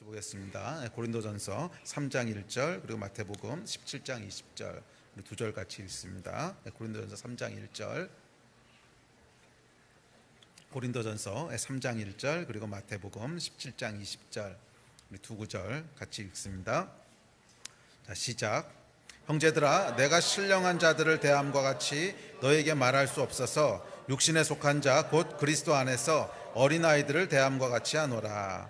같이 보겠습니다. 고린도전서 3장 1절 그리고 마태복음 17장 20절 두 절 같이 읽습니다. 고린도전서 3장 1절 고린도전서 3장 1절 그리고 마태복음 17장 20절 두 구절 같이 읽습니다. 자, 시작. 형제들아, 내가 신령한 자들을 대함과 같이 너에게 말할 수 없어서 육신에 속한 자 곧 그리스도 안에서 어린아이들을 대함과 같이 하노라.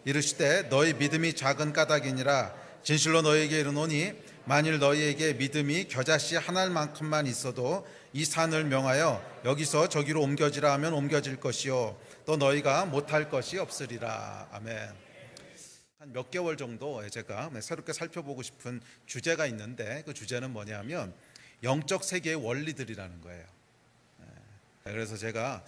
이르시되 너희 믿음이 작은 까닭이니라. 진실로 너희에게 이르노니 만일 너희에게 믿음이 겨자씨 한 알만큼만 있어도 이 산을 명하여 여기서 저기로 옮겨지라 하면 옮겨질 것이요 또 너희가 못할 것이 없으리라. 아멘. 한 몇 개월 정도 제가 새롭게 살펴보고 싶은 주제가 있는데 그 주제는 뭐냐면 영적 세계의 원리들이라는 거예요. 그래서 제가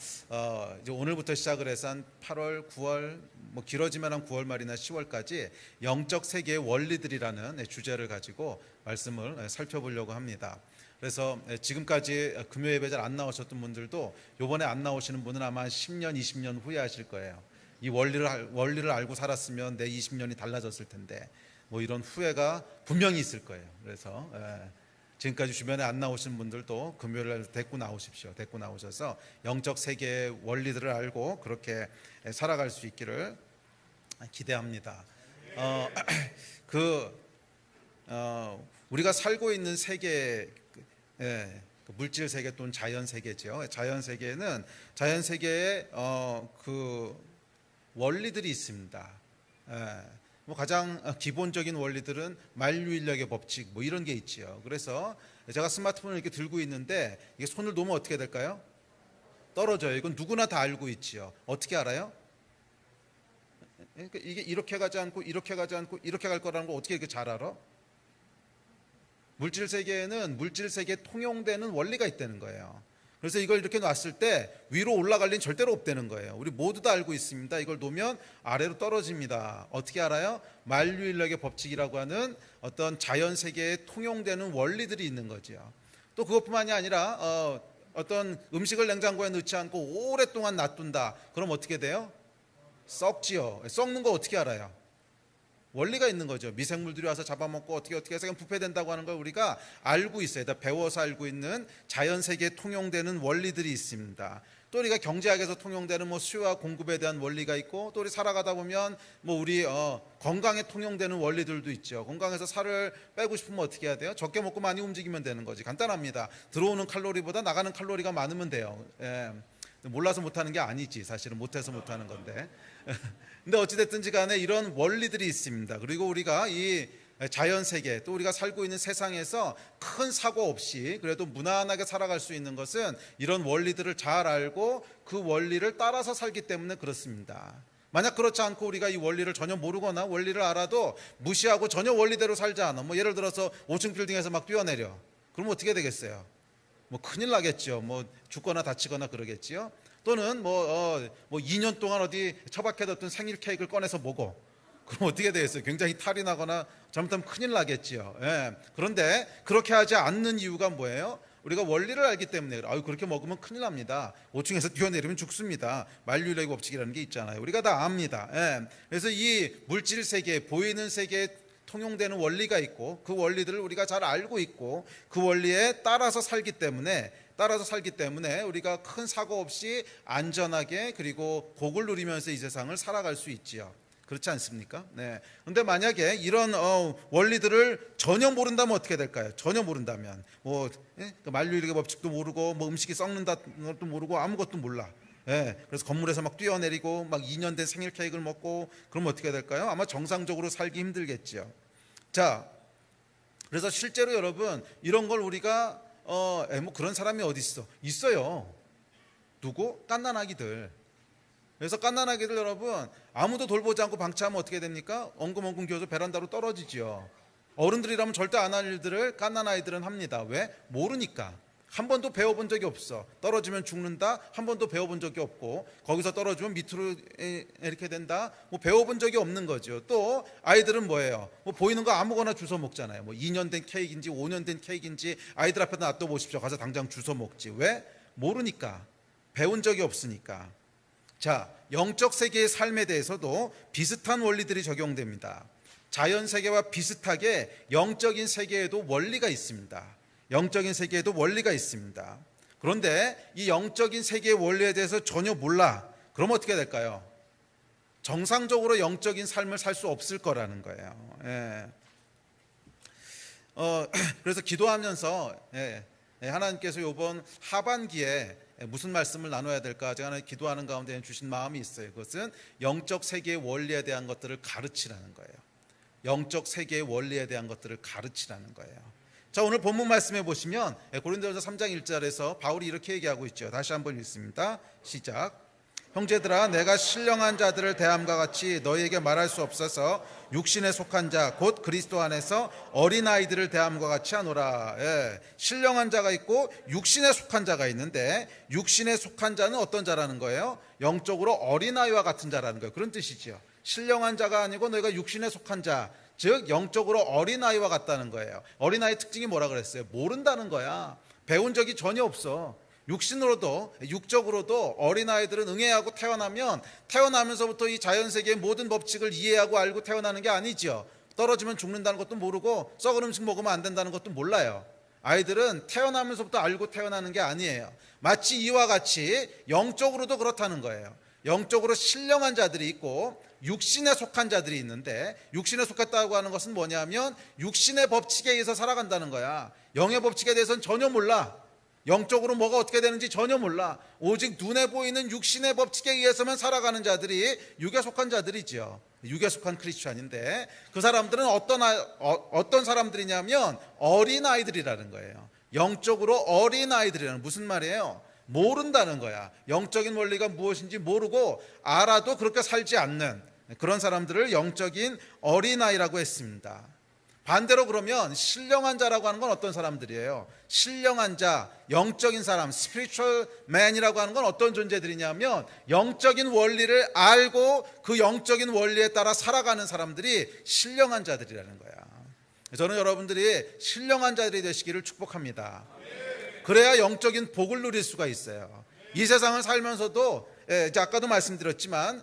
이제 오늘부터 시작을 해서 한 8월, 9월, 뭐 길어지면 한 9월 말이나 10월까지 영적 세계의 원리들이라는 주제를 가지고 말씀을 살펴보려고 합니다. 그래서 지금까지 금요 예배 잘 안 나오셨던 분들도 이번에 안 나오시는 분은 아마 10년, 20년 후에 하실 거예요. 이 원리를 알고 살았으면 내 20년이 달라졌을 텐데 뭐 이런 후회가 분명히 있을 거예요. 그래서 지금까지 주변에 안 나오신 분들도 금요일날 데리고 나오십시오. 데리고 나오셔서 영적 세계의 원리들을 알고 그렇게 살아갈 수 있기를 기대합니다. 우리가 살고 있는 세계, 물질 세계 또는 자연 세계죠. 자연 세계는 자연 세계의 원리들이 있습니다. 뭐 가장 기본적인 원리들은 만유인력의 법칙 뭐 이런 게 있지요. 그래서 제가 스마트폰을 이렇게 들고 있는데 이게 손을 놓으면 어떻게 될까요? 떨어져요. 이건 누구나 다 알고 있지요. 어떻게 알아요? 그러니까 이게 이렇게 가지 않고 이렇게 가지 않고 이렇게 갈 거라는 걸 어떻게 이렇게 잘 알아? 물질 세계에는 물질 세계에 통용되는 원리가 있다는 거예요. 그래서 이걸 이렇게 놨을 때 위로 올라갈 리는 절대로 없다는 거예요. 우리 모두 다 알고 있습니다. 이걸 놓으면 아래로 떨어집니다. 어떻게 알아요? 만유인력의 법칙이라고 하는 어떤 자연 세계에 통용되는 원리들이 있는 거죠. 또 그것뿐만이 아니라 어떤 음식을 냉장고에 넣지 않고 오랫동안 놔둔다. 그럼 어떻게 돼요? 썩지요. 썩는 거 어떻게 알아요? 원리가 있는 거죠. 미생물들이 와서 잡아먹고 어떻게 해서 부패된다고 하는 걸 우리가 알고 있어요. 다 배워서 알고 있는 자연 세계에 통용되는 원리들이 있습니다. 또 우리가 경제학에서 통용되는 뭐 수요와 공급에 대한 원리가 있고 또 우리 살아가다 보면 뭐 우리 건강에 통용되는 원리들도 있죠. 건강에서 살을 빼고 싶으면 어떻게 해야 돼요? 적게 먹고 많이 움직이면 되는 거지. 간단합니다. 들어오는 칼로리보다 나가는 칼로리가 많으면 돼요. 몰라서 못하는 게 아니지. 사실은 못해서 못하는 건데. 근데 어찌됐든지 간에 이런 원리들이 있습니다. 그리고 우리가 이 자연 세계 또 우리가 살고 있는 세상에서 큰 사고 없이 그래도 무난하게 살아갈 수 있는 것은 이런 원리들을 잘 알고 그 원리를 따라서 살기 때문에 그렇습니다. 만약 그렇지 않고 우리가 이 원리를 전혀 모르거나 원리를 알아도 무시하고 전혀 원리대로 살지 않아. 뭐 예를 들어서 5층 빌딩에서 막 뛰어내려. 그럼 어떻게 되겠어요? 뭐 큰일 나겠죠. 뭐 죽거나 다치거나 그러겠지요. 또는 뭐 2년 동안 어디 처박혀뒀던 생일 케이크를 꺼내서 먹어. 그럼 어떻게 되겠어요? 굉장히 탈이 나거나 잘못하면 큰일 나겠지요. 그런데 그렇게 하지 않는 이유가 뭐예요? 우리가 원리를 알기 때문에 그렇게 먹으면 큰일 납니다. 5층에서 뛰어내리면 죽습니다. 만유인력의 법칙이라는 게 있잖아요. 우리가 다 압니다. 그래서 이 물질 세계, 보이는 세계에 통용되는 원리가 있고 그 원리들을 우리가 잘 알고 있고 그 원리에 따라서 살기 때문에 우리가 큰 사고 없이 안전하게 그리고 복을 누리면서 이 세상을 살아갈 수 있지요. 그렇지 않습니까? 그런데 만약에 이런 원리들을 전혀 모른다면 어떻게 될까요? 전혀 모른다면 그 만유인력의 법칙도 모르고 뭐 음식이 썩는다는 것도 모르고 아무것도 몰라. 그래서 건물에서 막 뛰어내리고 막 2년 된 생일 케이크를 먹고 그러면 어떻게 될까요? 아마 정상적으로 살기 힘들겠죠. 자, 그래서 실제로 여러분 이런 걸 우리가 뭐 그런 사람이 어디 있어요. 누구? 갓난아기들. 그래서 갓난아기들 여러분 아무도 돌보지 않고 방치하면 어떻게 됩니까? 엉금엉금 기어서 베란다로 떨어지죠. 어른들이라면 절대 안 할 일들을 갓난아이들은 합니다. 왜? 모르니까. 한 번도 배워본 적이 없어. 떨어지면 죽는다. 한 번도 배워본 적이 없고 거기서 떨어지면 밑으로 이렇게 된다. 뭐 배워본 적이 없는 거죠. 또 아이들은 뭐예요? 뭐 보이는 거 아무거나 주워 먹잖아요. 뭐 2년 된 케이크인지 5년 된 케이크인지 아이들 앞에다 놔둬 보십시오. 가서 당장 주워 먹지. 왜? 모르니까. 배운 적이 없으니까. 자, 영적 세계의 삶에 대해서도 비슷한 원리들이 적용됩니다. 자연 세계와 비슷하게 영적인 세계에도 원리가 있습니다. 영적인 세계에도 원리가 있습니다. 그런데 이 영적인 세계의 원리에 대해서 전혀 몰라. 그럼 어떻게 될까요? 정상적으로 영적인 삶을 살 수 없을 거라는 거예요. 예. 그래서 기도하면서 하나님께서 이번 하반기에 무슨 말씀을 나눠야 될까 제가 기도하는 가운데 주신 마음이 있어요. 그것은 영적 세계의 원리에 대한 것들을 가르치라는 거예요. 영적 세계의 원리에 대한 것들을 가르치라는 거예요. 자, 오늘 본문 말씀해 보시면 고린도전서 3장 1절에서 바울이 이렇게 얘기하고 있죠. 다시 한번 읽습니다. 시작. 형제들아, 내가 신령한 자들을 대함과 같이 너희에게 말할 수 없어서 육신에 속한 자 곧 그리스도 안에서 어린아이들을 대함과 같이 하노라. 신령한 자가 있고 육신에 속한 자가 있는데, 육신에 속한 자는 어떤 자라는 거예요? 영적으로 어린아이와 같은 자라는 거예요. 그런 뜻이죠. 신령한 자가 아니고 너희가 육신에 속한 자, 즉 영적으로 어린아이와 같다는 거예요. 어린아이 특징이 뭐라 그랬어요? 모른다는 거야. 배운 적이 전혀 없어. 육신으로도 육적으로도 어린아이들은 응애하고 태어나면 태어나면서부터 이 자연세계의 모든 법칙을 이해하고 알고 태어나는 게 아니죠. 떨어지면 죽는다는 것도 모르고 썩은 음식 먹으면 안 된다는 것도 몰라요. 아이들은 태어나면서부터 알고 태어나는 게 아니에요. 마치 이와 같이 영적으로도 그렇다는 거예요. 영적으로 신령한 자들이 있고 육신에 속한 자들이 있는데, 육신에 속했다고 하는 것은 뭐냐면 육신의 법칙에 의해서 살아간다는 거야. 영의 법칙에 대해서는 전혀 몰라. 영적으로 뭐가 어떻게 되는지 전혀 몰라. 오직 눈에 보이는 육신의 법칙에 의해서만 살아가는 자들이 육에 속한 자들이죠. 육에 속한 크리스찬인데, 그 사람들은 어떤 사람들이냐면 어린아이들이라는 거예요. 영적으로 어린아이들이라는, 무슨 말이에요? 모른다는 거야. 영적인 원리가 무엇인지 모르고 알아도 그렇게 살지 않는 그런 사람들을 영적인 어린아이라고 했습니다. 반대로 그러면 신령한 자라고 하는 건 어떤 사람들이에요? 신령한 자, 영적인 사람, spiritual man이라고 하는 건 어떤 존재들이냐면 영적인 원리를 알고 그 영적인 원리에 따라 살아가는 사람들이 신령한 자들이라는 거야. 저는 여러분들이 신령한 자들이 되시기를 축복합니다. 그래야 영적인 복을 누릴 수가 있어요. 이 세상을 살면서도 아까도 말씀드렸지만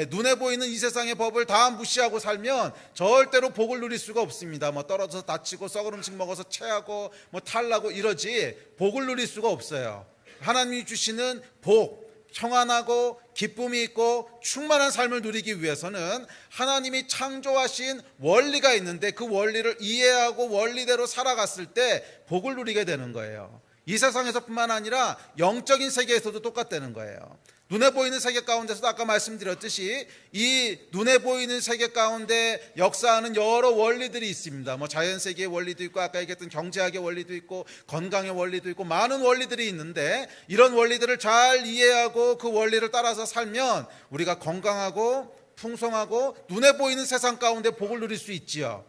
눈에 보이는 이 세상의 법을 다 무시하고 살면 절대로 복을 누릴 수가 없습니다. 뭐 떨어져서 다치고 썩은 음식 먹어서 체하고 뭐 탈나고 이러지 복을 누릴 수가 없어요. 하나님이 주시는 복, 평안하고 기쁨이 있고 충만한 삶을 누리기 위해서는 하나님이 창조하신 원리가 있는데 그 원리를 이해하고 원리대로 살아갔을 때 복을 누리게 되는 거예요. 이 세상에서뿐만 아니라 영적인 세계에서도 똑같다는 거예요. 눈에 보이는 세계 가운데서도 아까 말씀드렸듯이 이 눈에 보이는 세계 가운데 역사하는 여러 원리들이 있습니다. 뭐 자연세계의 원리도 있고 아까 얘기했던 경제학의 원리도 있고 건강의 원리도 있고 많은 원리들이 있는데, 이런 원리들을 잘 이해하고 그 원리를 따라서 살면 우리가 건강하고 풍성하고 눈에 보이는 세상 가운데 복을 누릴 수 있지요.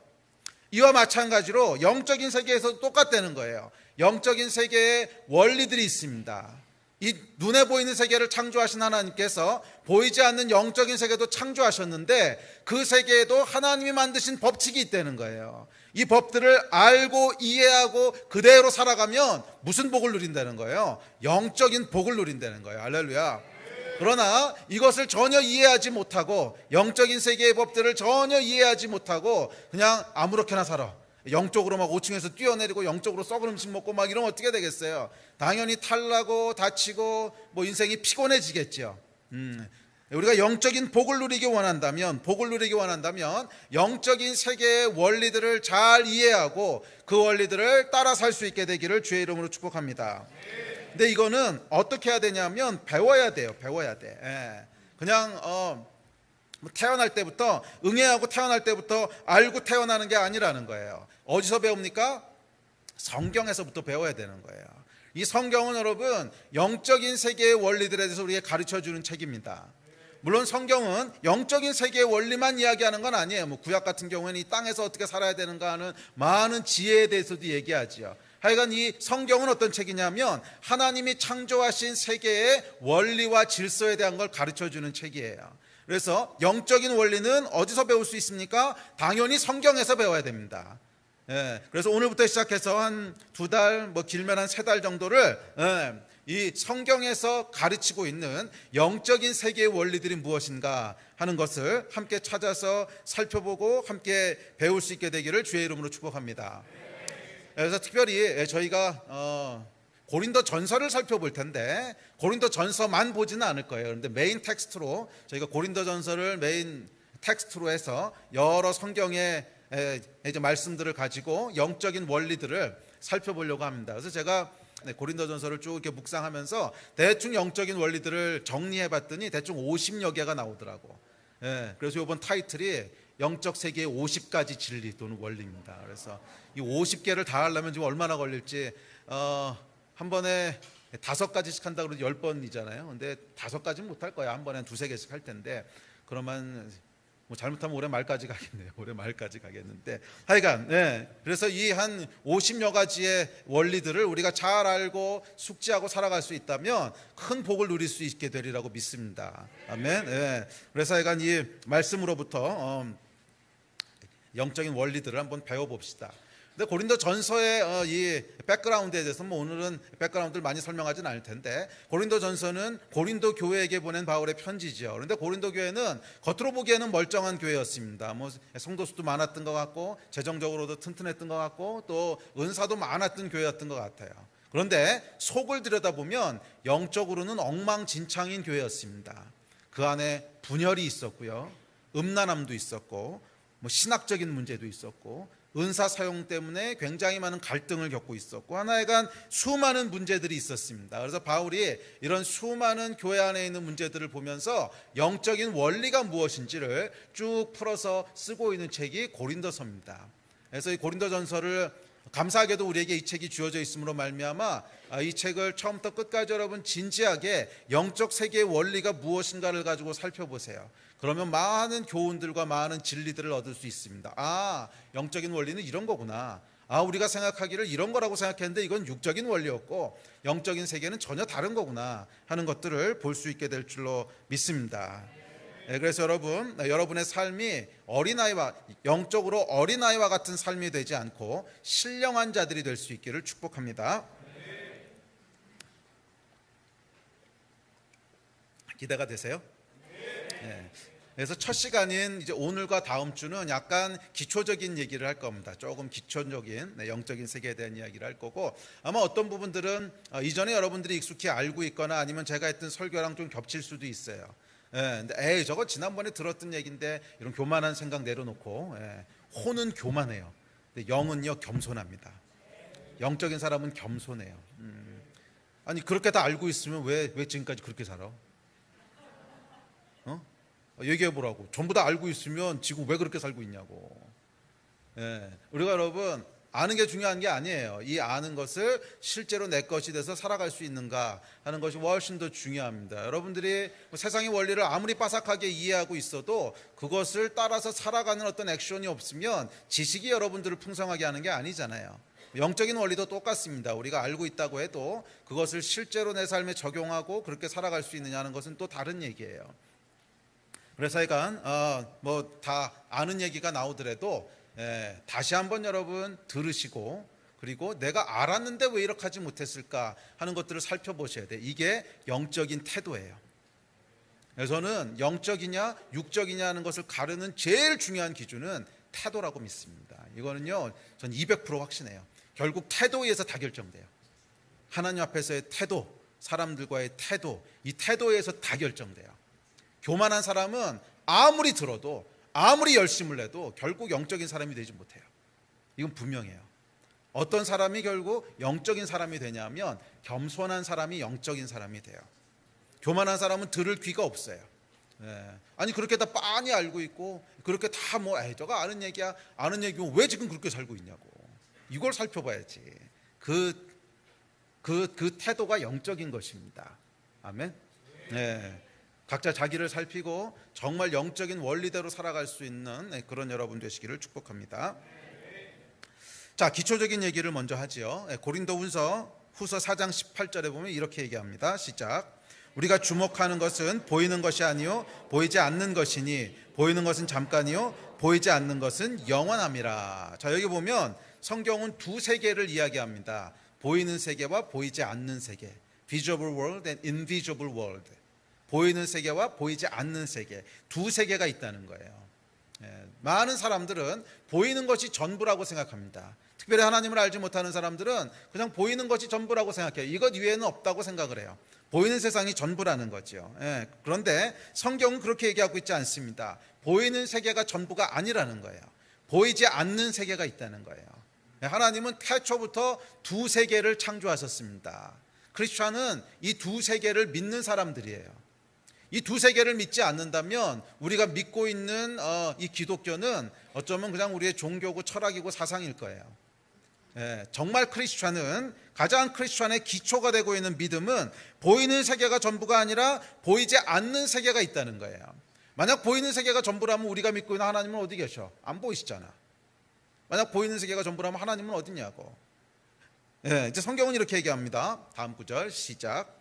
이와 마찬가지로 영적인 세계에서도 똑같다는 거예요. 영적인 세계에 원리들이 있습니다. 이 눈에 보이는 세계를 창조하신 하나님께서 보이지 않는 영적인 세계도 창조하셨는데 그 세계에도 하나님이 만드신 법칙이 있다는 거예요. 이 법들을 알고 이해하고 그대로 살아가면 무슨 복을 누린다는 거예요? 영적인 복을 누린다는 거예요. 할렐루야. 그러나 이것을 전혀 이해하지 못하고 영적인 세계의 법들을 전혀 이해하지 못하고 그냥 아무렇게나 살아. 영적으로 막 5층에서 뛰어내리고 영적으로 썩은 음식 먹고 막 이러면 어떻게 되겠어요? 당연히 탈나고 다치고 뭐 인생이 피곤해지겠죠. 우리가 영적인 복을 누리기 원한다면 영적인 세계의 원리들을 잘 이해하고 그 원리들을 따라 살 수 있게 되기를 주의 이름으로 축복합니다. 근데 이거는 어떻게 해야 되냐면 배워야 돼요. 배워야 돼. 그냥 태어날 때부터 응애하고 태어날 때부터 알고 태어나는 게 아니라는 거예요. 어디서 배웁니까? 성경에서부터 배워야 되는 거예요. 이 성경은 여러분 영적인 세계의 원리들에 대해서 우리에게 가르쳐주는 책입니다. 물론 성경은 영적인 세계의 원리만 이야기하는 건 아니에요. 뭐 구약 같은 경우에는 이 땅에서 어떻게 살아야 되는가 하는 많은 지혜에 대해서도 얘기하지요. 하여간 이 성경은 어떤 책이냐면 하나님이 창조하신 세계의 원리와 질서에 대한 걸 가르쳐주는 책이에요. 그래서 영적인 원리는 어디서 배울 수 있습니까? 당연히 성경에서 배워야 됩니다. 그래서 오늘부터 시작해서 한 2달, 뭐 길면 한 3달 정도를 이 성경에서 가르치고 있는 영적인 세계의 원리들이 무엇인가 하는 것을 함께 찾아서 살펴보고 함께 배울 수 있게 되기를 주의 이름으로 축복합니다. 그래서 특별히 저희가 고린도 전서를 살펴볼 텐데 고린도 전서만 보지는 않을 거예요. 그런데 메인 텍스트로 저희가 고린도 전서를 메인 텍스트로 해서 여러 성경의 이제 말씀들을 가지고 영적인 원리들을 살펴보려고 합니다. 그래서 제가 고린도전서를 쭉 이렇게 묵상하면서 대충 영적인 원리들을 정리해봤더니 대충 50여 개가 나오더라고. 그래서 이번 타이틀이 영적 세계의 50가지 진리 또는 원리입니다. 그래서 이 50개를 다 하려면 지금 얼마나 걸릴지 한 번에 5가지씩 한다고 그러면 10번이잖아요. 근데 5가지는 못할 거야. 한 번에 한 2-3개씩 할 텐데 그러면 뭐 잘못하면 올해 말까지 가겠네요. 올해 말까지 가겠는데 하여간 그래서 이 한 50여 가지의 원리들을 우리가 잘 알고 숙지하고 살아갈 수 있다면 큰 복을 누릴 수 있게 되리라고 믿습니다. 아멘. 그래서 하여간 이 말씀으로부터 영적인 원리들을 한번 배워봅시다. 근데 고린도 전서의 이 백그라운드에 대해서 뭐 오늘은 백그라운드를 많이 설명하지는 않을 텐데 고린도 전서는 고린도 교회에게 보낸 바울의 편지죠. 그런데 고린도 교회는 겉으로 보기에는 멀쩡한 교회였습니다. 뭐 성도 수도 많았던 것 같고 재정적으로도 튼튼했던 것 같고 또 은사도 많았던 교회였던 것 같아요. 그런데 속을 들여다보면 영적으로는 엉망진창인 교회였습니다. 그 안에 분열이 있었고요, 음란함도 있었고, 뭐 신학적인 문제도 있었고, 은사 사용 때문에 굉장히 많은 갈등을 겪고 있었고 하나여간 수많은 문제들이 있었습니다. 그래서 바울이 이런 수많은 교회 안에 있는 문제들을 보면서 영적인 원리가 무엇인지를 쭉 풀어서 쓰고 있는 책이 고린도서입니다. 그래서 이 고린도전서를 감사하게도 우리에게 이 책이 주어져 있음으로 말미암아 이 책을 처음부터 끝까지 여러분 진지하게 영적 세계의 원리가 무엇인가를 가지고 살펴보세요. 그러면 많은 교훈들과 많은 진리들을 얻을 수 있습니다. 영적인 원리는 이런 거구나. 우리가 생각하기를 이런 거라고 생각했는데 이건 육적인 원리였고 영적인 세계는 전혀 다른 거구나 하는 것들을 볼 수 있게 될 줄로 믿습니다. 그래서 여러분의 삶이 어린아이와 영적으로 어린아이와 같은 삶이 되지 않고 신령한 자들이 될 수 있기를 축복합니다. 기대가 되세요? 네. 그래서 첫 시간인 이제 오늘과 다음 주는 약간 기초적인 얘기를 할 겁니다. 조금 기초적인 영적인 세계에 대한 이야기를 할 거고 아마 어떤 부분들은 이전에 여러분들이 익숙히 알고 있거나 아니면 제가 했던 설교랑 좀 겹칠 수도 있어요. 근데 저거 지난번에 들었던 얘기인데 이런 교만한 생각 내려놓고 혼은 교만해요. 근데 영은요 겸손합니다. 영적인 사람은 겸손해요. 아니 그렇게 다 알고 있으면 왜 지금까지 그렇게 살아? 얘기해 보라고. 전부 다 알고 있으면 지금 왜 그렇게 살고 있냐고. 우리가 여러분 아는 게 중요한 게 아니에요. 이 아는 것을 실제로 내 것이 돼서 살아갈 수 있는가 하는 것이 훨씬 더 중요합니다. 여러분들이 세상의 원리를 아무리 빠삭하게 이해하고 있어도 그것을 따라서 살아가는 어떤 액션이 없으면 지식이 여러분들을 풍성하게 하는 게 아니잖아요. 영적인 원리도 똑같습니다. 우리가 알고 있다고 해도 그것을 실제로 내 삶에 적용하고 그렇게 살아갈 수 있느냐 하는 것은 또 다른 얘기예요. 그래서 하여간 뭐 다 아는 얘기가 나오더라도 다시 한번 여러분 들으시고 그리고 내가 알았는데 왜 이렇게 하지 못했을까 하는 것들을 살펴보셔야 돼요. 이게 영적인 태도예요. 그래서 저는 영적이냐 육적이냐 하는 것을 가르는 제일 중요한 기준은 태도라고 믿습니다. 이거는요 전 200% 확신해요. 결국 태도에 의해서 다 결정돼요. 하나님 앞에서의 태도, 사람들과의 태도, 이 태도에 의해서 다 결정돼요. 교만한 사람은 아무리 들어도 아무리 열심을 내도 결국 영적인 사람이 되지 못해요. 이건 분명해요. 어떤 사람이 결국 영적인 사람이 되냐면 겸손한 사람이 영적인 사람이 돼요. 교만한 사람은 들을 귀가 없어요. 아니 그렇게 다 빤히 알고 있고 그렇게 다 뭐 저거 아는 얘기야 아는 얘기면 왜 지금 그렇게 살고 있냐고. 이걸 살펴봐야지. 그 태도가 영적인 것입니다. 아멘. 각자 자기를 살피고 정말 영적인 원리대로 살아갈 수 있는 그런 여러분 되시기를 축복합니다. 자, 기초적인 얘기를 먼저 하지요. 고린도후서 4장 18절에 보면 이렇게 얘기합니다. 시작. 우리가 주목하는 것은 보이는 것이 아니요 보이지 않는 것이니 보이는 것은 잠깐이요 보이지 않는 것은 영원함이라. 자, 여기 보면 성경은 두 세계를 이야기합니다. 보이는 세계와 보이지 않는 세계. visible world and invisible world. 보이는 세계와 보이지 않는 세계, 두 세계가 있다는 거예요. 많은 사람들은 보이는 것이 전부라고 생각합니다. 특별히 하나님을 알지 못하는 사람들은 그냥 보이는 것이 전부라고 생각해요. 이것 이외에는 없다고 생각을 해요. 보이는 세상이 전부라는 거죠. 그런데 성경은 그렇게 얘기하고 있지 않습니다. 보이는 세계가 전부가 아니라는 거예요. 보이지 않는 세계가 있다는 거예요. 하나님은 태초부터 두 세계를 창조하셨습니다. 크리스천은 이 두 세계를 믿는 사람들이에요. 이 두 세계를 믿지 않는다면 우리가 믿고 있는 이 기독교는 어쩌면 그냥 우리의 종교고 철학이고 사상일 거예요. 정말 크리스천은, 가장 크리스천의 기초가 되고 있는 믿음은 보이는 세계가 전부가 아니라 보이지 않는 세계가 있다는 거예요. 만약 보이는 세계가 전부라면 우리가 믿고 있는 하나님은 어디 계셔? 안 보이시잖아. 만약 보이는 세계가 전부라면 하나님은 어디냐고. 이제 성경은 이렇게 얘기합니다. 다음 구절 시작.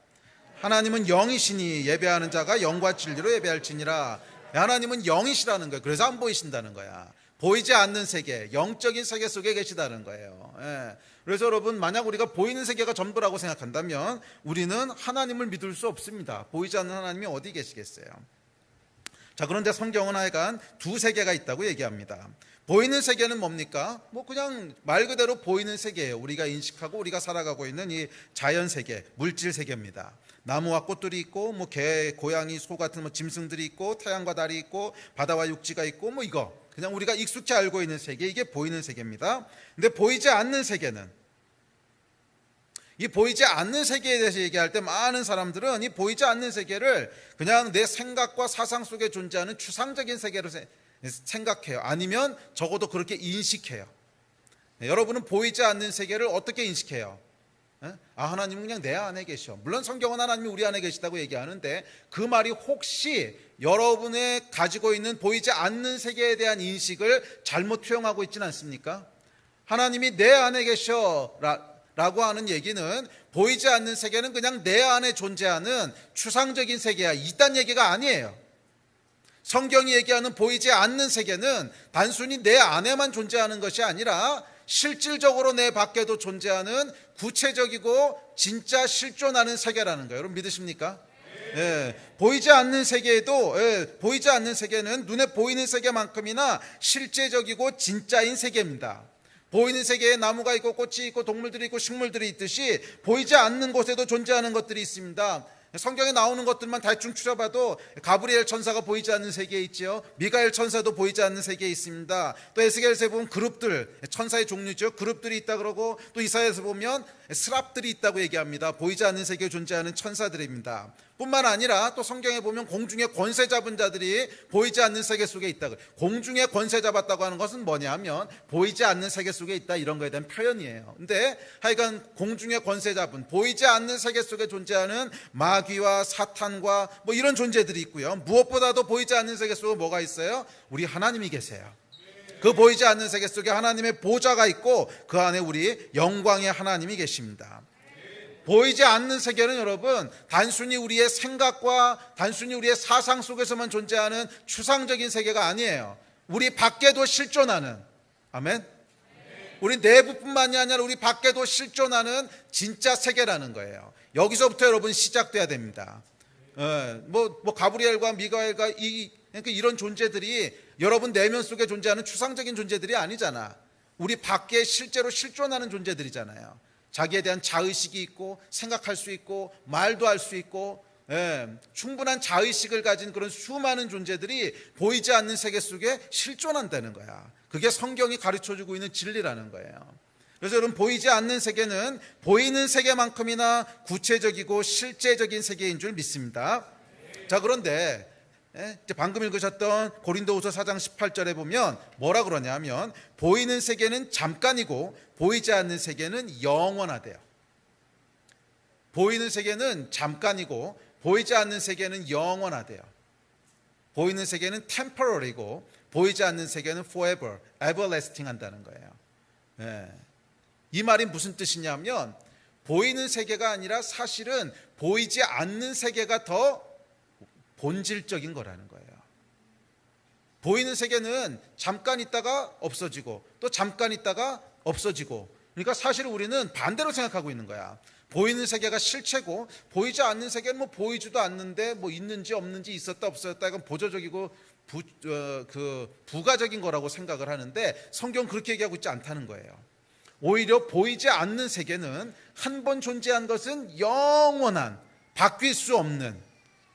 하나님은 영이시니 예배하는 자가 영과 진리로 예배할지니라. 하나님은 영이시라는 거예요. 그래서 안 보이신다는 거야. 보이지 않는 세계, 영적인 세계 속에 계시다는 거예요. 그래서 여러분, 만약 우리가 보이는 세계가 전부라고 생각한다면 우리는 하나님을 믿을 수 없습니다. 보이지 않는 하나님이 어디 계시겠어요? 자, 그런데 성경은 하여간 두 세계가 있다고 얘기합니다. 보이는 세계는 뭡니까? 그냥 말 그대로 보이는 세계예요. 우리가 인식하고 우리가 살아가고 있는 이 자연 세계, 물질 세계입니다. 나무와 꽃들이 있고, 개, 고양이, 소 같은 짐승들이 있고, 태양과 달이 있고, 바다와 육지가 있고, 이거 그냥 우리가 익숙히 알고 있는 세계, 이게 보이는 세계입니다. 근데 보이지 않는 세계는, 이 보이지 않는 세계에 대해서 얘기할 때 많은 사람들은 이 보이지 않는 세계를 그냥 내 생각과 사상 속에 존재하는 추상적인 세계로 생각해요. 아니면 적어도 그렇게 인식해요. 여러분은 보이지 않는 세계를 어떻게 인식해요? 하나님은 그냥 내 안에 계셔. 물론 성경은 하나님이 우리 안에 계시다고 얘기하는데 그 말이 혹시 여러분의 가지고 있는 보이지 않는 세계에 대한 인식을 잘못 투영하고 있지는 않습니까? 하나님이 내 안에 계셔 라고 하는 얘기는 보이지 않는 세계는 그냥 내 안에 존재하는 추상적인 세계야, 이딴 얘기가 아니에요. 성경이 얘기하는 보이지 않는 세계는 단순히 내 안에만 존재하는 것이 아니라 실질적으로 내 밖에도 존재하는 구체적이고 진짜 실존하는 세계라는 거예요. 여러분 믿으십니까? 보이지 않는 세계에도 보이지 않는 세계는 눈에 보이는 세계만큼이나 실제적이고 진짜인 세계입니다. 보이는 세계에 나무가 있고 꽃이 있고 동물들이 있고 식물들이 있듯이 보이지 않는 곳에도 존재하는 것들이 있습니다. 성경에 나오는 것들만 대충 추려봐도 가브리엘 천사가 보이지 않는 세계에 있지요. 미가엘 천사도 보이지 않는 세계에 있습니다. 또 에스겔서에 보면 그룹들, 천사의 종류죠. 그룹들이 있다 그러고, 또 이사야에서 보면 스랍들이 있다고 얘기합니다. 보이지 않는 세계에 존재하는 천사들입니다. 뿐만 아니라 또 성경에 보면 공중에 권세 잡은 자들이 보이지 않는 세계 속에 있다. 공중에 권세 잡았다고 하는 것은 뭐냐면 보이지 않는 세계 속에 있다, 이런 거에 대한 표현이에요. 근데 하여간 공중에 권세 잡은 보이지 않는 세계 속에 존재하는 마귀와 사탄과 이런 존재들이 있고요. 무엇보다도 보이지 않는 세계 속에 뭐가 있어요? 우리 하나님이 계세요. 그 보이지 않는 세계 속에 하나님의 보좌가 있고 그 안에 우리 영광의 하나님이 계십니다. 보이지 않는 세계는 여러분 단순히 우리의 생각과 단순히 우리의 사상 속에서만 존재하는 추상적인 세계가 아니에요. 우리 밖에도 실존하는, 아멘? 우리 내부뿐만이 아니라 우리 밖에도 실존하는 진짜 세계라는 거예요. 여기서부터 여러분 시작돼야 됩니다. 가브리엘과 미가엘과 그러니까 이런 존재들이 여러분 내면 속에 존재하는 추상적인 존재들이 아니잖아. 우리 밖에 실제로 실존하는 존재들이잖아요. 자기에 대한 자의식이 있고 생각할 수 있고 말도 할 수 있고 충분한 자의식을 가진 그런 수많은 존재들이 보이지 않는 세계 속에 실존한다는 거야. 그게 성경이 가르쳐주고 있는 진리라는 거예요. 그래서 여러분 보이지 않는 세계는 보이는 세계만큼이나 구체적이고 실제적인 세계인 줄 믿습니다. 자, 그런데 방금 읽으셨던 고린도후서 4장 18절에 보면 뭐라 그러냐면 보이는 세계는 잠깐이고 보이지 않는 세계는 영원하대요. 보이는 세계는 잠깐이고 보이지 않는 세계는 영원하대요. 보이는 세계는 temporary고 보이지 않는 세계는 forever, everlasting 한다는 거예요. 이 말이 무슨 뜻이냐면 보이는 세계가 아니라 사실은 보이지 않는 세계가 더 본질적인 거라는 거예요. 보이는 세계는 잠깐 있다가 없어지고 또 잠깐 있다가 없어지고, 그러니까 사실 우리는 반대로 생각하고 있는 거야. 보이는 세계가 실체고 보이지 않는 세계는 뭐 보이지도 않는데 뭐 있는지 없는지 있었다 없었다 이건 보조적이고 부가적인 거라고 생각을 하는데 성경은 그렇게 얘기하고 있지 않다는 거예요. 오히려 보이지 않는 세계는 한 번 존재한 것은 영원한 바뀔 수 없는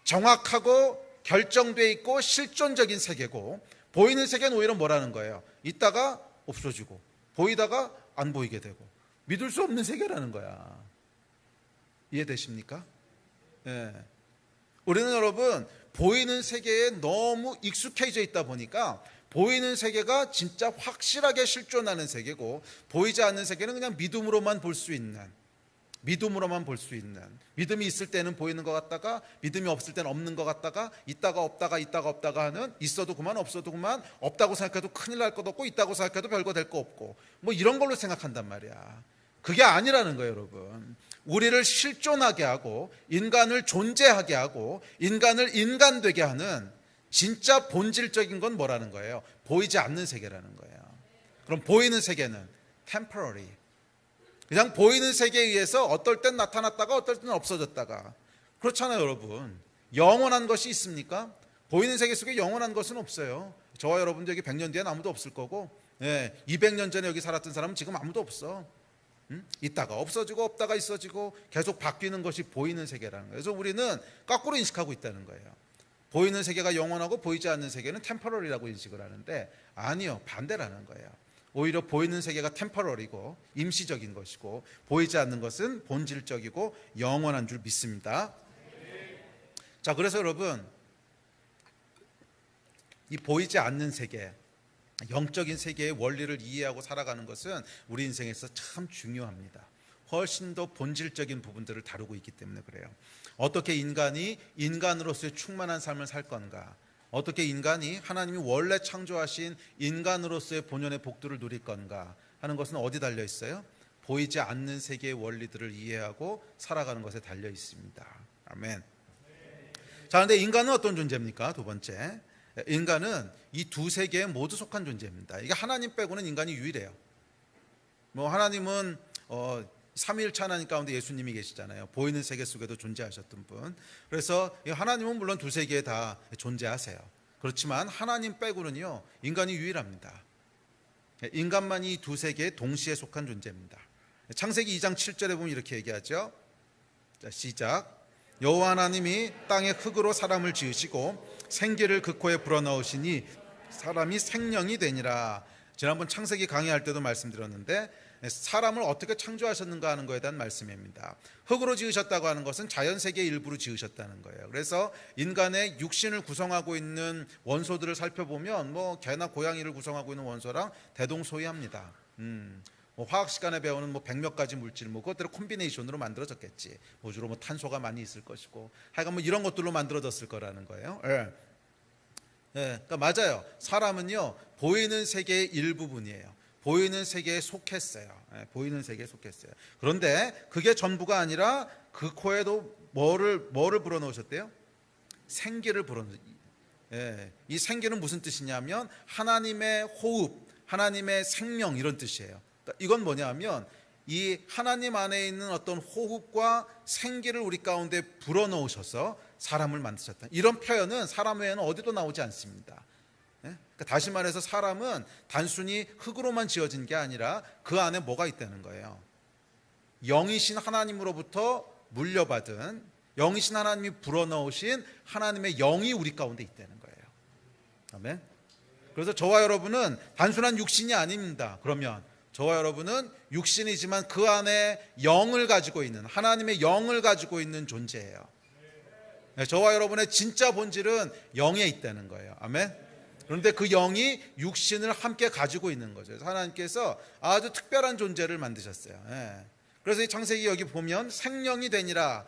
정확하고 결정되어 있고 실존적인 세계고 보이는 세계는 오히려 뭐라는 거예요? 있다가 없어지고 보이다가 안 보이게 되고 믿을 수 없는 세계라는 거야. 이해되십니까? 예. 우리는 여러분 보이는 세계에 너무 익숙해져 있다 보니까 보이는 세계가 진짜 확실하게 실존하는 세계고 보이지 않는 세계는 그냥 믿음으로만 볼 수 있는 믿음이 있을 때는 보이는 것 같다가 믿음이 없을 때는 없는 것 같다가 있다가 없다가 하는 있어도 그만 없어도 그만 없다고 생각해도 큰일 날 것 없고 있다고 생각해도 별거 될 거 없고 뭐 이런 걸로 생각한단 말이야. 그게 아니라는 거예요 여러분. 우리를 실존하게 하고 인간을 존재하게 하고 인간을 인간되게 하는 진짜 본질적인 건 뭐라는 거예요? 보이지 않는 세계라는 거예요. 그럼 보이는 세계는 temporary, 그냥 보이는 세계에 의해서 어떨 땐 나타났다가 어떨 때는 없어졌다가 그렇잖아요 여러분. 영원한 것이 있습니까? 보이는 세계 속에 영원한 것은 없어요. 저와 여러분도 여기 100년 뒤엔 아무도 없을 거고 200년 전에 여기 살았던 사람은 지금 아무도 없어. 있다가 없어지고 없다가 있어지고 계속 바뀌는 것이 보이는 세계라는 거예요. 그래서 우리는 거꾸로 인식하고 있다는 거예요. 보이는 세계가 영원하고 보이지 않는 세계는 템퍼러리라고 인식을 하는데 아니요, 반대라는 거예요. 오히려 보이는 세계가 템퍼러리고 임시적인 것이고 보이지 않는 것은 본질적이고 영원한 줄 믿습니다. 자, 그래서 여러분 이 보이지 않는 세계, 영적인 세계의 원리를 이해하고 살아가는 것은 우리 인생에서 참 중요합니다. 훨씬 더 본질적인 부분들을 다루고 있기 때문에 그래요. 어떻게 인간이 인간으로서의 충만한 삶을 살 건가? 어떻게 인간이 하나님이 원래 창조하신 인간으로서의 본연의 복들을 누릴 건가 하는 것은 어디 달려 있어요? 보이지 않는 세계의 원리들을 이해하고 살아가는 것에 달려 있습니다. 아멘. 자, 그런데 인간은 어떤 존재입니까? 두 번째, 인간은 이 두 세계에 모두 속한 존재입니다. 이게 하나님 빼고는 인간이 유일해요. 뭐 하나님은 삼위일체 하나님 가운데 예수님이 계시잖아요. 보이는 세계 속에도 존재하셨던 분. 그래서 하나님은 물론 두 세계에 다 존재하세요. 그렇지만 하나님 빼고는요 인간이 유일합니다. 인간만이 이 두 세계에 동시에 속한 존재입니다. 창세기 2장 7절에 보면 이렇게 얘기하죠. 자, 시작. 여호와 하나님이 땅에 흙으로 사람을 지으시고 생기를 그 코에 불어넣으시니 사람이 생령이 되니라. 지난번 창세기 강의할 때도 말씀드렸는데 사람을 어떻게 창조하셨는가 하는 것에 대한 말씀입니다. 흙으로 지으셨다고 하는 것은 자연세계의 일부로 지으셨다는 거예요. 그래서 인간의 육신을 구성하고 있는 원소들을 살펴보면 뭐 개나 고양이를 구성하고 있는 원소랑 대동소이합니다. 뭐 화학 시간에 배우는 뭐 100몇 가지 물질, 뭐 그것들을 콤비네이션으로 만들어졌겠지. 뭐 주로 뭐 탄소가 많이 있을 것이고, 하여간 뭐 이런 것들로 만들어졌을 거라는 거예요. 그러니까 맞아요. 사람은요 보이는 세계의 일부분이에요. 보이는 세계에 속했어요. 보이는 세계에 속했어요. 그런데 그게 전부가 아니라 그 코에도 뭐를 불어넣으셨대요? 생기를 불어넣으셨어요. 이 생기는 무슨 뜻이냐면 하나님의 호흡, 하나님의 생명 이런 뜻이에요. 그러니까 이건 뭐냐면 이 하나님 안에 있는 어떤 호흡과 생기를 우리 가운데 불어넣으셔서 사람을 만드셨다. 이런 표현은 사람 외에는 어디도 나오지 않습니다. 그러니까 다시 말해서 사람은 단순히 흙으로만 지어진 게 아니라 그 안에 뭐가 있다는 거예요. 영이신 하나님으로부터 물려받은 영이신 하나님이 불어넣으신 하나님의 영이 우리 가운데 있다는 거예요. 아멘. 그래서 저와 여러분은 단순한 육신이 아닙니다. 그러면 저와 여러분은 육신이지만 그 안에 영을 가지고 있는 하나님의 영을 가지고 있는 존재예요. 저와 여러분의 진짜 본질은 영에 있다는 거예요. 아멘. 그런데 그 영이 육신을 함께 가지고 있는 거죠. 그래서 하나님께서 아주 특별한 존재를 만드셨어요. 그래서 이 창세기 여기 보면 생령이 되니라.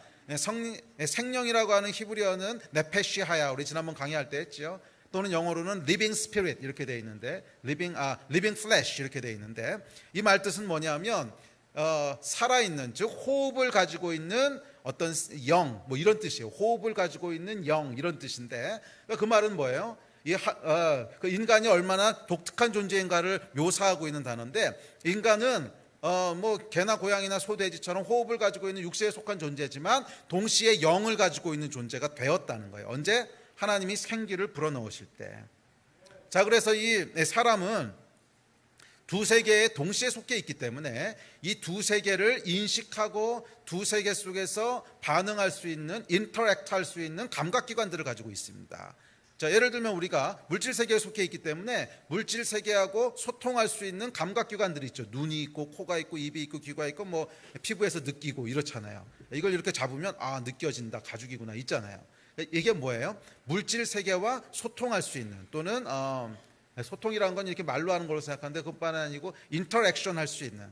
생령이라고 하는 히브리어는 네페시하야. 우리 지난번 강의할 때 했죠. 또는 영어로는 living spirit 이렇게 돼 있는데 living flesh 이렇게 돼 있는데 이 말 뜻은 뭐냐면 살아있는, 즉 호흡을 가지고 있는 어떤 영, 뭐 이런 뜻이에요. 호흡을 가지고 있는 영 이런 뜻인데 그 말은 뭐예요? 그 인간이 얼마나 독특한 존재인가를 묘사하고 있는 단어인데 인간은 뭐 개나 고양이나 소, 돼지처럼 호흡을 가지고 있는 육체에 속한 존재지만 동시에 영을 가지고 있는 존재가 되었다는 거예요. 언제? 하나님이 생기를 불어넣으실 때. 자, 그래서 이 사람은 두 세계에 동시에 속해 있기 때문에 이 두 세계를 인식하고 두 세계 속에서 반응할 수 있는, 인터랙트 할 수 있는 감각기관들을 가지고 있습니다. 자, 예를 들면 우리가 물질 세계에 속해 있기 때문에 물질 세계하고 소통할 수 있는 감각기관들이 있죠. 눈이 있고 코가 있고 입이 있고 귀가 있고 뭐 피부에서 느끼고 이렇잖아요. 이걸 이렇게 잡으면 아, 느껴진다, 가죽이구나 있잖아요. 이게 뭐예요? 물질 세계와 소통할 수 있는, 또는 소통이라는 건 이렇게 말로 하는 걸로 생각하는데 그것뿐 아니고 인터랙션 할 수 있는.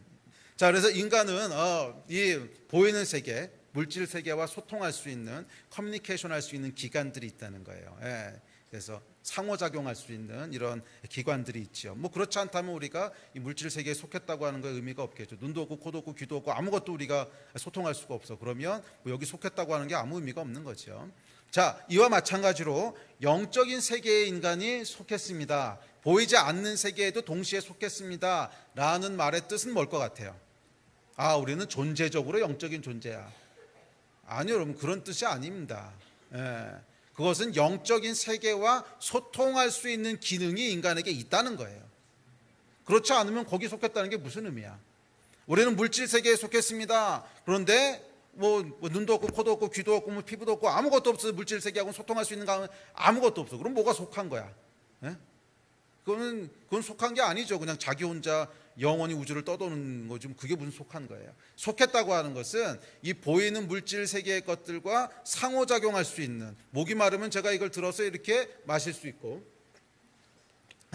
자, 그래서 인간은 이 보이는 세계, 물질 세계와 소통할 수 있는, 커뮤니케이션 할 수 있는 기관들이 있다는 거예요. 예. 그래서 상호작용할 수 있는 이런 기관들이 있죠. 뭐 그렇지 않다면 우리가 이 물질 세계에 속했다고 하는 거 의미가 없겠죠. 눈도 없고 코도 없고 귀도 없고 아무것도 우리가 소통할 수가 없어. 그러면 뭐 여기 속했다고 하는 게 아무 의미가 없는 거죠. 자, 이와 마찬가지로 영적인 세계에 인간이 속했습니다. 보이지 않는 세계에도 동시에 속했습니다 라는 말의 뜻은 뭘 것 같아요? 아, 우리는 존재적으로 영적인 존재야. 아니요, 여러분, 그런 뜻이 아닙니다. 예. 그것은 영적인 세계와 소통할 수 있는 기능이 인간에게 있다는 거예요. 그렇지 않으면 거기 속했다는 게 무슨 의미야? 우리는 물질 세계에 속했습니다. 그런데 뭐 눈도 없고 코도 없고 귀도 없고 뭐 피부도 없고 아무것도 없어. 물질 세계하고는 소통할 수 있는 거 아무것도 없어. 그럼 뭐가 속한 거야? 예? 그건 속한 게 아니죠. 그냥 자기 혼자 영원히 우주를 떠도는 거지. 그게 무슨 속한 거예요? 속했다고 하는 것은 이 보이는 물질 세계의 것들과 상호작용할 수 있는, 목이 마르면 제가 이걸 들어서 이렇게 마실 수 있고,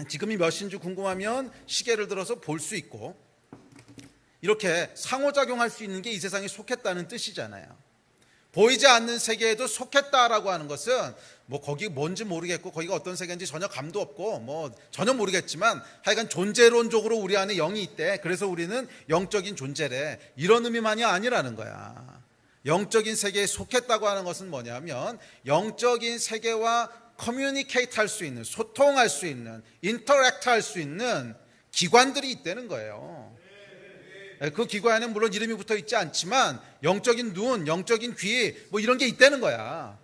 지금이 몇 시인지 궁금하면 시계를 들어서 볼 수 있고, 이렇게 상호작용할 수 있는 게 이 세상에 속했다는 뜻이잖아요. 보이지 않는 세계에도 속했다라고 하는 것은 뭐 거기 뭔지 모르겠고 거기가 어떤 세계인지 전혀 감도 없고 뭐 전혀 모르겠지만 하여간 존재론적으로 우리 안에 영이 있대. 그래서 우리는 영적인 존재래. 이런 의미만이 아니라는 거야. 영적인 세계에 속했다고 하는 것은 뭐냐면 영적인 세계와 커뮤니케이트 할 수 있는, 소통할 수 있는, 인터랙트 할 수 있는 기관들이 있다는 거예요. 그 기관에는 물론 이름이 붙어 있지 않지만 영적인 눈, 영적인 귀 뭐 이런 게 있다는 거야.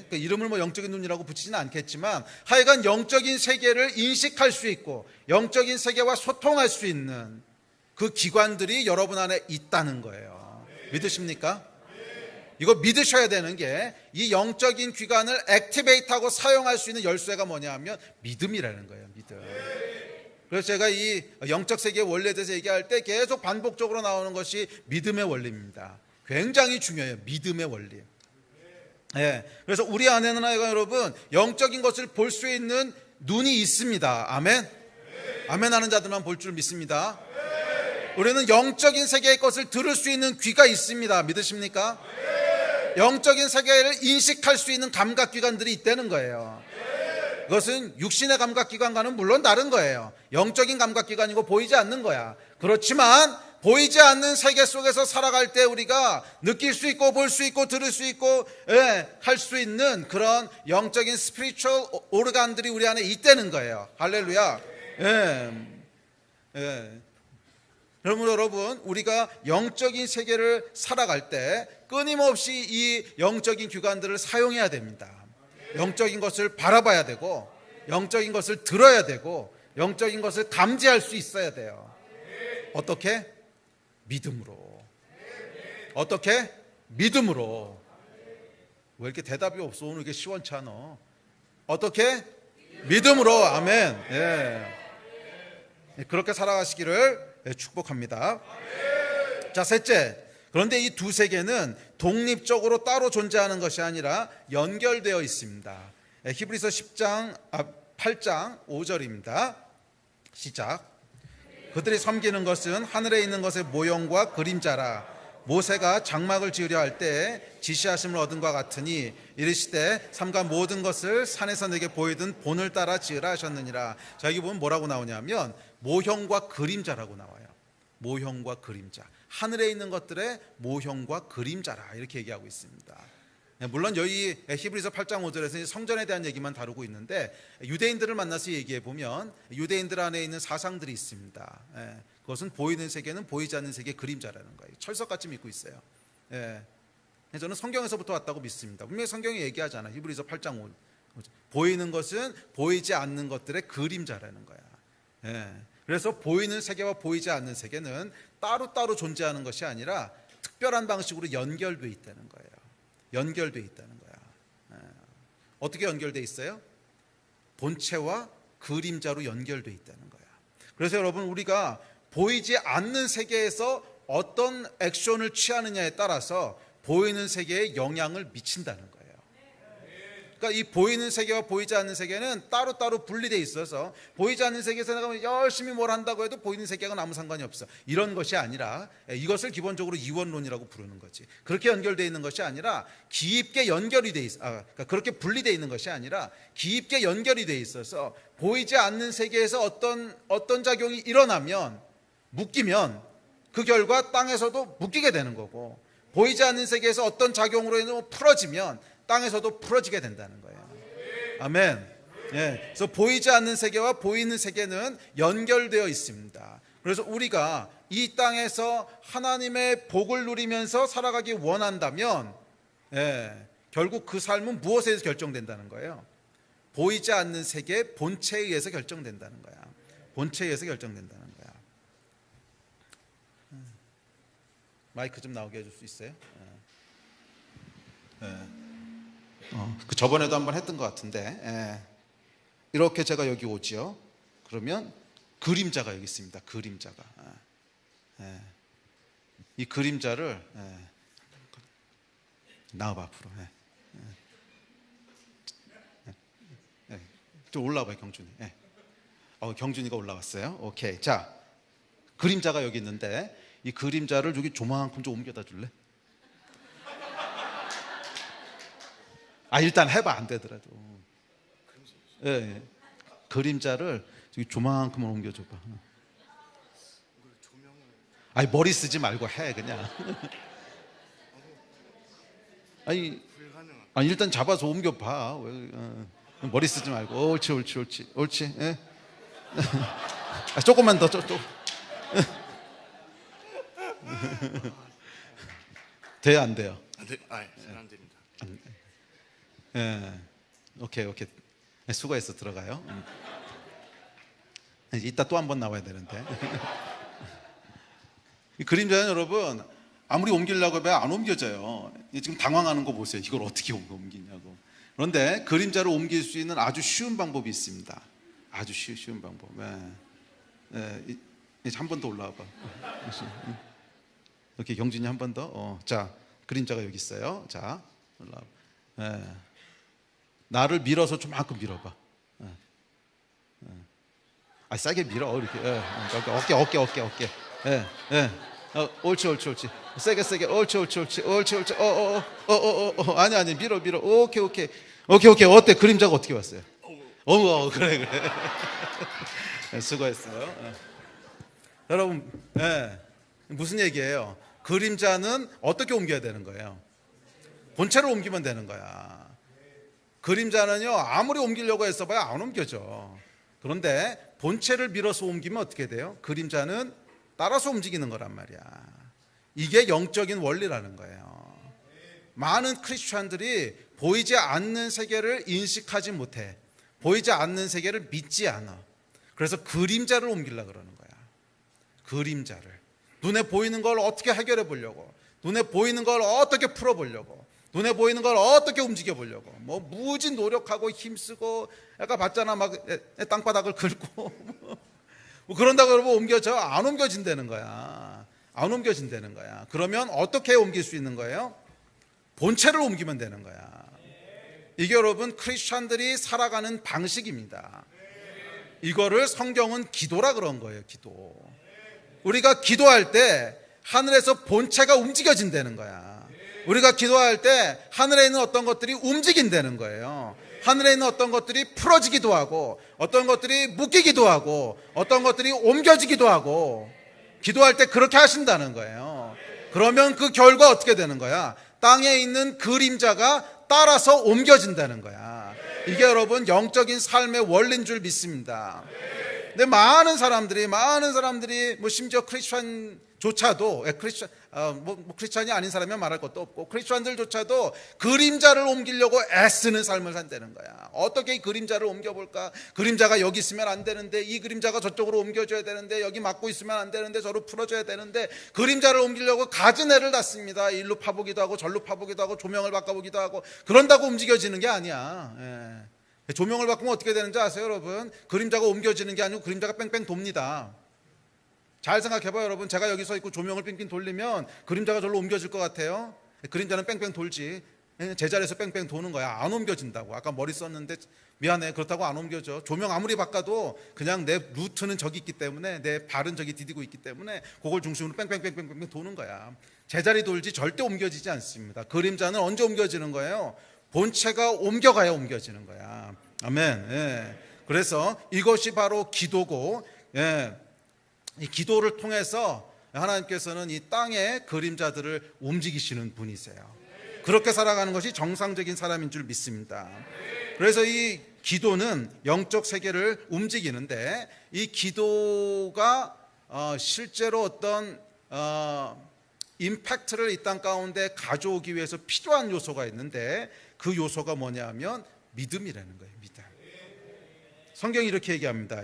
그 이름을 뭐 영적인 눈이라고 붙이지는 않겠지만 하여간 영적인 세계를 인식할 수 있고 영적인 세계와 소통할 수 있는 그 기관들이 여러분 안에 있다는 거예요. 믿으십니까? 이거 믿으셔야 되는 게 이 영적인 기관을 액티베이트하고 사용할 수 있는 열쇠가 뭐냐 하면 믿음이라는 거예요. 믿음. 그래서 제가 이 영적 세계의 원리에 대해서 얘기할 때 계속 반복적으로 나오는 것이 믿음의 원리입니다. 굉장히 중요해요. 믿음의 원리. 예. 그래서 우리 안에는 여러분 영적인 것을 볼 수 있는 눈이 있습니다. 아멘. 아멘 하는 자들만 볼 줄 믿습니다. 우리는 영적인 세계의 것을 들을 수 있는 귀가 있습니다. 믿으십니까? 영적인 세계를 인식할 수 있는 감각기관들이 있다는 거예요. 그것은 육신의 감각기관과는 물론 다른 거예요. 영적인 감각기관이고 보이지 않는 거야. 그렇지만 보이지 않는 세계 속에서 살아갈 때 우리가 느낄 수 있고 볼 수 있고 들을 수 있고 할 수 있는 그런 영적인 스피리추얼 오르간들이 우리 안에 있다는 거예요. 할렐루야. 여러분 우리가 영적인 세계를 살아갈 때 끊임없이 이 영적인 기관들을 사용해야 됩니다. 영적인 것을 바라봐야 되고 영적인 것을 들어야 되고 영적인 것을 감지할 수 있어야 돼요. 어떻게? 믿음으로. 어떻게? 믿음으로. 왜 이렇게 대답이 없어? 오늘 이게 시원치 않아. 어떻게? 믿음으로. 아멘. 그렇게 살아가시기를 축복합니다. 자, 셋째. 그런데 이 두 세계는 독립적으로 따로 존재하는 것이 아니라 연결되어 있습니다. 히브리서 8장 5절입니다. 시작. 그들이 섬기는 것은 하늘에 있는 것의 모형과 그림자라. 모세가 장막을 지으려 할 때 지시하심을 얻은 것 같으니 이르시되 삼가 모든 것을 산에서 내게 보이던 본을 따라 지으라 하셨느니라. 자, 여기 보면 뭐라고 나오냐면 모형과 그림자라고 나와요. 모형과 그림자. 하늘에 있는 것들의 모형과 그림자라 이렇게 얘기하고 있습니다. 물론 여기 히브리서 8장 5절에서 성전에 대한 얘기만 다루고 있는데 유대인들을 만나서 얘기해 보면 유대인들 안에 있는 사상들이 있습니다. 그것은 보이는 세계는 보이지 않는 세계의 그림자라는 거예요. 철석같이 믿고 있어요. 예. 저는 성경에서부터 왔다고 믿습니다. 분명히 성경이 얘기하잖아요. 히브리서 8장 5. 보이는 것은 보이지 않는 것들의 그림자라는 거야. 예. 그래서 보이는 세계와 보이지 않는 세계는 따로따로 존재하는 것이 아니라 특별한 방식으로 연결되어 있다는 거예요. 연결되어 있다는 거야. 예. 어떻게 연결되어 있어요? 본체와 그림자로 연결되어 있다는 거야. 그래서 여러분, 우리가 보이지 않는 세계에서 어떤 액션을 취하느냐에 따라서 보이는 세계에 영향을 미친다는 거예요. 그러니까 이 보이는 세계와 보이지 않는 세계는 따로따로 분리되어 있어서 보이지 않는 세계에서 내가 열심히 뭘 한다고 해도 보이는 세계하고는 아무 상관이 없어. 이런 것이 아니라, 이것을 기본적으로 이원론이라고 부르는 거지. 그렇게 연결되어 있는 것이 아니라 깊게 연결이 돼 있어. 그러니까 그렇게 분리되어 있는 것이 아니라 깊게 연결이 돼 있어서 보이지 않는 세계에서 어떤 작용이 일어나면, 묶이면 그 결과 땅에서도 묶이게 되는 거고, 보이지 않는 세계에서 어떤 작용으로 인해 풀어지면 땅에서도 풀어지게 된다는 거예요. 아멘. 예. 그래서 보이지 않는 세계와 보이는 세계는 연결되어 있습니다. 그래서 우리가 이 땅에서 하나님의 복을 누리면서 살아가기 원한다면, 결국 그 삶은 무엇에 의해서 결정된다는 거예요? 보이지 않는 세계의 본체에 의해서 결정된다는 거야. 본체에 의해서 결정된다는 거야. 마이크 좀 나오게 해줄 수 있어요? 그 저번에도 한번 했던 것 같은데, 이렇게 제가 여기 오지요. 그러면 그림자가 여기 있습니다. 그림자가. 이 그림자를 나와봐 앞으로. 좀 올라와봐요, 경준이. 경준이가 올라왔어요. 오케이. 자, 그림자가 여기 있는데 이 그림자를 여기 조만큼 좀 옮겨다 줄래? 일단 해봐. 안 되더라도. 그림자를 저기 조만큼만 옮겨줘봐. 머리 쓰지 말고 해 그냥. 일단 잡아서 옮겨봐. 머리 쓰지 말고. 옳지. 조금만 더. 돼요, 안 돼요? 안 됩니다. 오케이. 수고했어. 들어가요. 이따 또 한 번 나와야 되는데. 이 그림자는 여러분, 아무리 옮기려고 하면 안 옮겨져요. 지금 당황하는 거 보세요. 이걸 어떻게 옮기냐고. 그런데 그림자를 옮길 수 있는 아주 쉬운 방법이 있습니다. 아주 쉬운 방법. 한 번 더 올라와봐. 이렇게 경준이 한 번 더. 자, 그림자가 여기 있어요. 자, 올라와. 나를 밀어서 좀만큼 밀어봐. 세게 밀어. 이렇게. 어깨. 옳지. 세게. 옳지. 아니. 밀어. 오케이. 어때? 그림자가 어떻게 왔어요? 그래. 수고했어요. 여러분, 무슨 얘기예요? 그림자는 어떻게 옮겨야 되는 거예요? 본체로 옮기면 되는 거야. 그림자는요, 아무리 옮기려고 했어봐야 안 옮겨져. 그런데 본체를 밀어서 옮기면 어떻게 돼요? 그림자는 따라서 움직이는 거란 말이야. 이게 영적인 원리라는 거예요. 많은 크리스찬들이 보이지 않는 세계를 인식하지 못해. 보이지 않는 세계를 믿지 않아. 그래서 그림자를 옮기려고 그러는 거야. 그림자를. 눈에 보이는 걸 어떻게 해결해 보려고, 눈에 보이는 걸 어떻게 풀어 보려고, 눈에 보이는 걸 어떻게 움직여 보려고 무지 노력하고 힘쓰고, 아까 봤잖아, 막 땅바닥을 긁고 그런다고 여러분 옮겨져? 안 옮겨진다는 거야. 안 옮겨진다는 거야. 그러면 어떻게 옮길 수 있는 거예요? 본체를 옮기면 되는 거야. 이게 여러분 크리스찬들이 살아가는 방식입니다. 이거를 성경은 기도라 그런 거예요. 기도. 우리가 기도할 때 하늘에서 본체가 움직여진다는 거야. 우리가 기도할 때 하늘에 있는 어떤 것들이 움직인다는 거예요. 하늘에 있는 어떤 것들이 풀어지기도 하고, 어떤 것들이 묶이기도 하고, 어떤 것들이 옮겨지기도 하고, 기도할 때 그렇게 하신다는 거예요. 그러면 그 결과 어떻게 되는 거야? 땅에 있는 그림자가 따라서 옮겨진다는 거야. 이게 여러분 영적인 삶의 원리인 줄 믿습니다. 근데 많은 사람들이 뭐 심지어 크리스천조차도 크리스천이 아닌 사람이면 말할 것도 없고 크리스천들조차도 그림자를 옮기려고 애쓰는 삶을 산다는 거야. 어떻게 이 그림자를 옮겨볼까? 그림자가 여기 있으면 안 되는데, 이 그림자가 저쪽으로 옮겨줘야 되는데, 여기 막고 있으면 안 되는데, 저로 풀어줘야 되는데, 그림자를 옮기려고 갖은 애를 놨습니다. 일로 파보기도 하고 절로 파보기도 하고 조명을 바꿔보기도 하고. 그런다고 움직여지는 게 아니야. 조명을 바꾸면 어떻게 되는지 아세요, 여러분? 그림자가 옮겨지는 게 아니고 그림자가 뺑뺑 돕니다. 잘 생각해봐요, 여러분. 제가 여기 서 있고 조명을 빙빙 돌리면 그림자가 절로 옮겨질 것 같아요? 그림자는 뺑뺑 돌지. 제자리에서 뺑뺑 도는 거야. 안 옮겨진다고. 아까 머리 썼는데 미안해, 그렇다고 안 옮겨져. 조명 아무리 바꿔도 그냥 내 루트는 저기 있기 때문에, 내 발은 저기 디디고 있기 때문에 그걸 중심으로 뺑뺑뺑뺑뺑 도는 거야. 제자리 돌지 절대 옮겨지지 않습니다. 그림자는 언제 옮겨지는 거예요? 본체가 옮겨가야 옮겨지는 거야. 아멘. 그래서 이것이 바로 기도고, 이 기도를 통해서 하나님께서는 이 땅의 그림자들을 움직이시는 분이세요. 그렇게 살아가는 것이 정상적인 사람인 줄 믿습니다. 그래서 이 기도는 영적 세계를 움직이는데, 이 기도가 실제로 어떤 임팩트를 이 땅 가운데 가져오기 위해서 필요한 요소가 있는데, 그 요소가 뭐냐면 믿음이라는 거예요. 믿음. 성경이 이렇게 얘기합니다.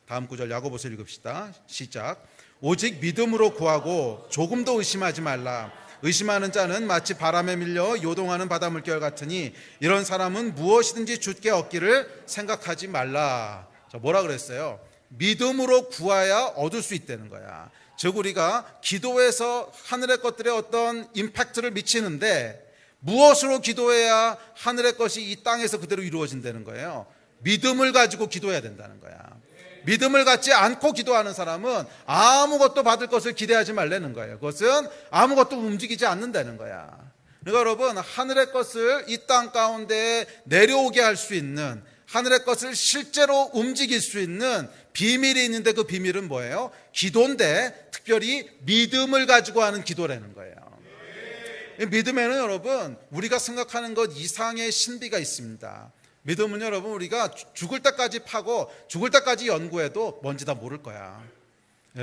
다음 구절 야고보서 읽읍시다. 시작. 오직 믿음으로 구하고 조금도 의심하지 말라. 의심하는 자는 마치 바람에 밀려 요동하는 바다 물결 같으니 이런 사람은 무엇이든지 주께 얻기를 생각하지 말라. 뭐라 그랬어요? 믿음으로 구하야 얻을 수 있다는 거야. 즉 우리가 기도해서 하늘의 것들에 어떤 임팩트를 미치는데, 무엇으로 기도해야 하늘의 것이 이 땅에서 그대로 이루어진다는 거예요? 믿음을 가지고 기도해야 된다는 거야. 믿음을 갖지 않고 기도하는 사람은 아무것도 받을 것을 기대하지 말라는 거예요. 그것은 아무것도 움직이지 않는다는 거야. 그러니까 여러분, 하늘의 것을 이 땅 가운데 내려오게 할 수 있는, 하늘의 것을 실제로 움직일 수 있는 비밀이 있는데, 그 비밀은 뭐예요? 기도인데 특별히 믿음을 가지고 하는 기도라는 거예요. 믿음에는 여러분, 우리가 생각하는 것 이상의 신비가 있습니다. 믿음은 여러분, 우리가 죽을 때까지 파고 죽을 때까지 연구해도 뭔지 다 모를 거야.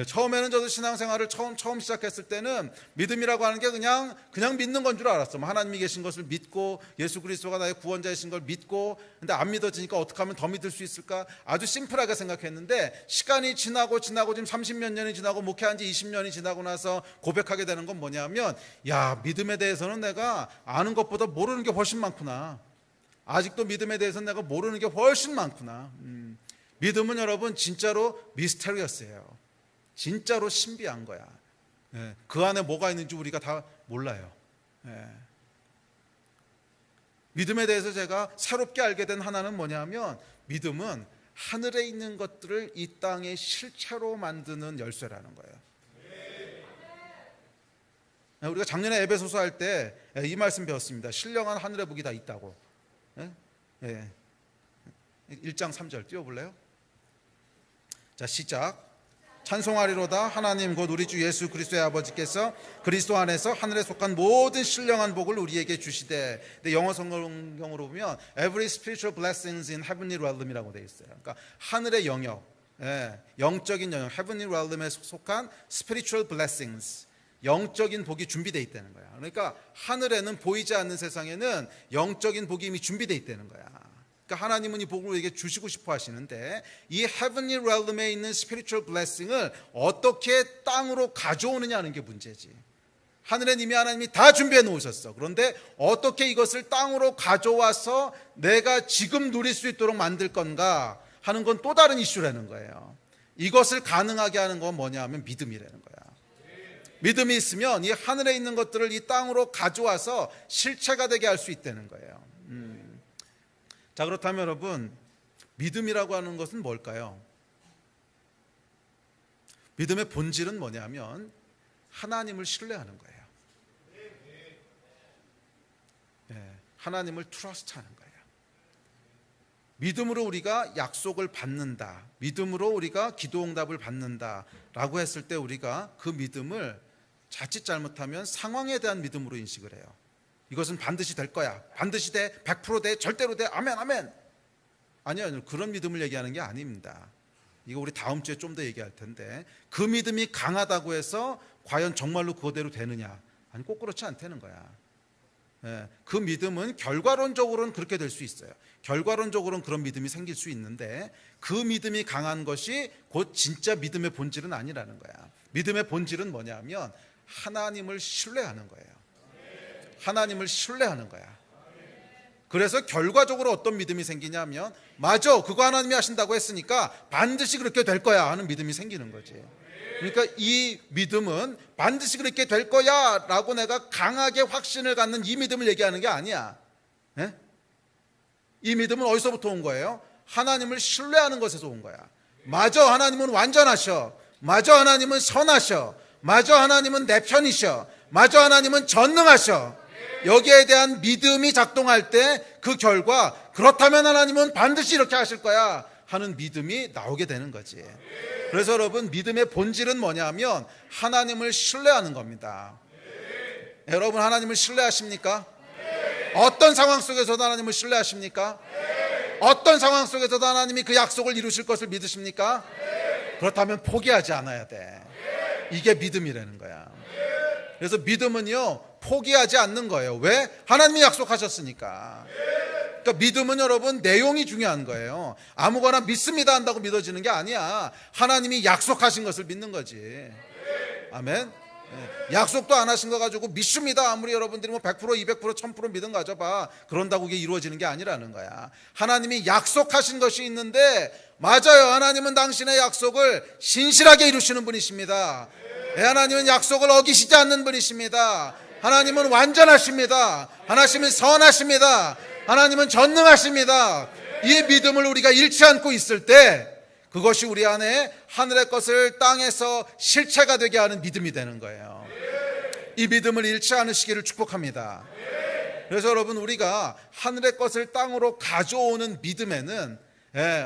처음에는 저도 신앙생활을 처음 시작했을 때는 믿음이라고 하는 게 그냥 믿는 건 줄 알았어. 하나님이 계신 것을 믿고 예수 그리스도가 나의 구원자이신 걸 믿고, 근데 안 믿어지니까 어떻게 하면 더 믿을 수 있을까? 아주 심플하게 생각했는데, 시간이 지나고 지금 30몇 년이 지나고 목회한 지 20년이 지나고 나서 고백하게 되는 건 뭐냐면, 야, 믿음에 대해서는 내가 아는 것보다 모르는 게 훨씬 많구나. 아직도 믿음에 대해서는 내가 모르는 게 훨씬 많구나. 믿음은 여러분 진짜로 미스테리어스예요. 진짜로 신비한 거야. 그 안에 뭐가 있는지 우리가 다 몰라요. 믿음에 대해서 제가 새롭게 알게 된 하나는 뭐냐면, 믿음은 하늘에 있는 것들을 이 땅에 실체로 만드는 열쇠라는 거예요. 우리가 작년에 에베소서 할 때 이 말씀 배웠습니다. 신령한 하늘의 복이 다 있다고. 1장 3절 띄워볼래요? 자, 시작. 찬송하리로다. 하나님 곧 우리 주 예수 그리스도의 아버지께서 그리스도 안에서 하늘에 속한 모든 신령한 복을 우리에게 주시되. 근데 영어 성경으로 보면 every spiritual blessings in heavenly realm이라고 되어 있어요. 그러니까 하늘의 영역, 영적인 영역, heavenly realm에 속한 spiritual blessings, 영적인 복이 준비되어 있다는 거야. 그러니까 하늘에는, 보이지 않는 세상에는 영적인 복이 이미 준비되어 있다는 거야. 그러니까 하나님은 이 복을 우리에게 주시고 싶어 하시는데, 이 heavenly realm에 있는 spiritual blessing을 어떻게 땅으로 가져오느냐는 게 문제지. 하늘엔 이미 하나님이 다 준비해 놓으셨어. 그런데 어떻게 이것을 땅으로 가져와서 내가 지금 누릴 수 있도록 만들 건가 하는 건 또 다른 이슈라는 거예요. 이것을 가능하게 하는 건 뭐냐 하면 믿음이라는 거야. 믿음이 있으면 이 하늘에 있는 것들을 이 땅으로 가져와서 실체가 되게 할 수 있다는 거예요. 자, 그렇다면 여러분, 믿음이라고 하는 것은 뭘까요? 믿음의 본질은 뭐냐면 하나님을 신뢰하는 거예요. 하나님을 트러스트하는 거예요. 믿음으로 우리가 약속을 받는다, 믿음으로 우리가 기도응답을 받는다라고 했을 때, 우리가 그 믿음을 자칫 잘못하면 상황에 대한 믿음으로 인식을 해요. 이것은 반드시 될 거야, 반드시 돼, 100% 돼, 절대로 돼, 아멘 아멘. 아니요, 그런 믿음을 얘기하는 게 아닙니다. 이거 우리 다음 주에 좀 더 얘기할 텐데, 그 믿음이 강하다고 해서 과연 정말로 그거대로 되느냐? 아니, 꼭 그렇지 않다는 거야. 그 믿음은 결과론적으로는 그렇게 될 수 있어요. 결과론적으로는 그런 믿음이 생길 수 있는데, 그 믿음이 강한 것이 곧 진짜 믿음의 본질은 아니라는 거야. 믿음의 본질은 뭐냐면 하나님을 신뢰하는 거예요. 하나님을 신뢰하는 거야. 그래서 결과적으로 어떤 믿음이 생기냐면, 맞아, 그거 하나님이 하신다고 했으니까 반드시 그렇게 될 거야 하는 믿음이 생기는 거지. 그러니까 이 믿음은 반드시 그렇게 될 거야 라고 내가 강하게 확신을 갖는 이 믿음을 얘기하는 게 아니야. 예? 이 믿음은 어디서부터 온 거예요? 하나님을 신뢰하는 것에서 온 거야. 맞아, 하나님은 완전하셔. 맞아, 하나님은 선하셔. 맞아, 하나님은 내 편이셔. 맞아, 하나님은 전능하셔. 여기에 대한 믿음이 작동할 때 그 결과, 그렇다면 하나님은 반드시 이렇게 하실 거야 하는 믿음이 나오게 되는 거지. 그래서 여러분, 믿음의 본질은 뭐냐면 하나님을 신뢰하는 겁니다. 여러분, 하나님을 신뢰하십니까? 어떤 상황 속에서도 하나님을 신뢰하십니까? 어떤 상황 속에서도 하나님이 그 약속을 이루실 것을 믿으십니까? 그렇다면 포기하지 않아야 돼. 이게 믿음이라는 거야. 그래서 믿음은요, 포기하지 않는 거예요. 왜? 하나님이 약속하셨으니까. 그러니까 믿음은 여러분, 내용이 중요한 거예요. 아무거나 믿습니다 한다고 믿어지는 게 아니야. 하나님이 약속하신 것을 믿는 거지. 아멘. 약속도 안 하신 거 가지고 믿습니다 아무리 여러분들이 뭐 100%, 200%, 1000% 믿음 가져봐, 그런다고 이게 이루어지는 게 아니라는 거야. 하나님이 약속하신 것이 있는데, 맞아요, 하나님은 당신의 약속을 신실하게 이루시는 분이십니다. 하나님은 약속을 어기시지 않는 분이십니다. 하나님은 완전하십니다. 하나님은 선하십니다. 하나님은 전능하십니다. 이 믿음을 우리가 잃지 않고 있을 때, 그것이 우리 안에 하늘의 것을 땅에서 실체가 되게 하는 믿음이 되는 거예요. 이 믿음을 잃지 않으시기를 축복합니다. 그래서 여러분, 우리가 하늘의 것을 땅으로 가져오는 믿음에는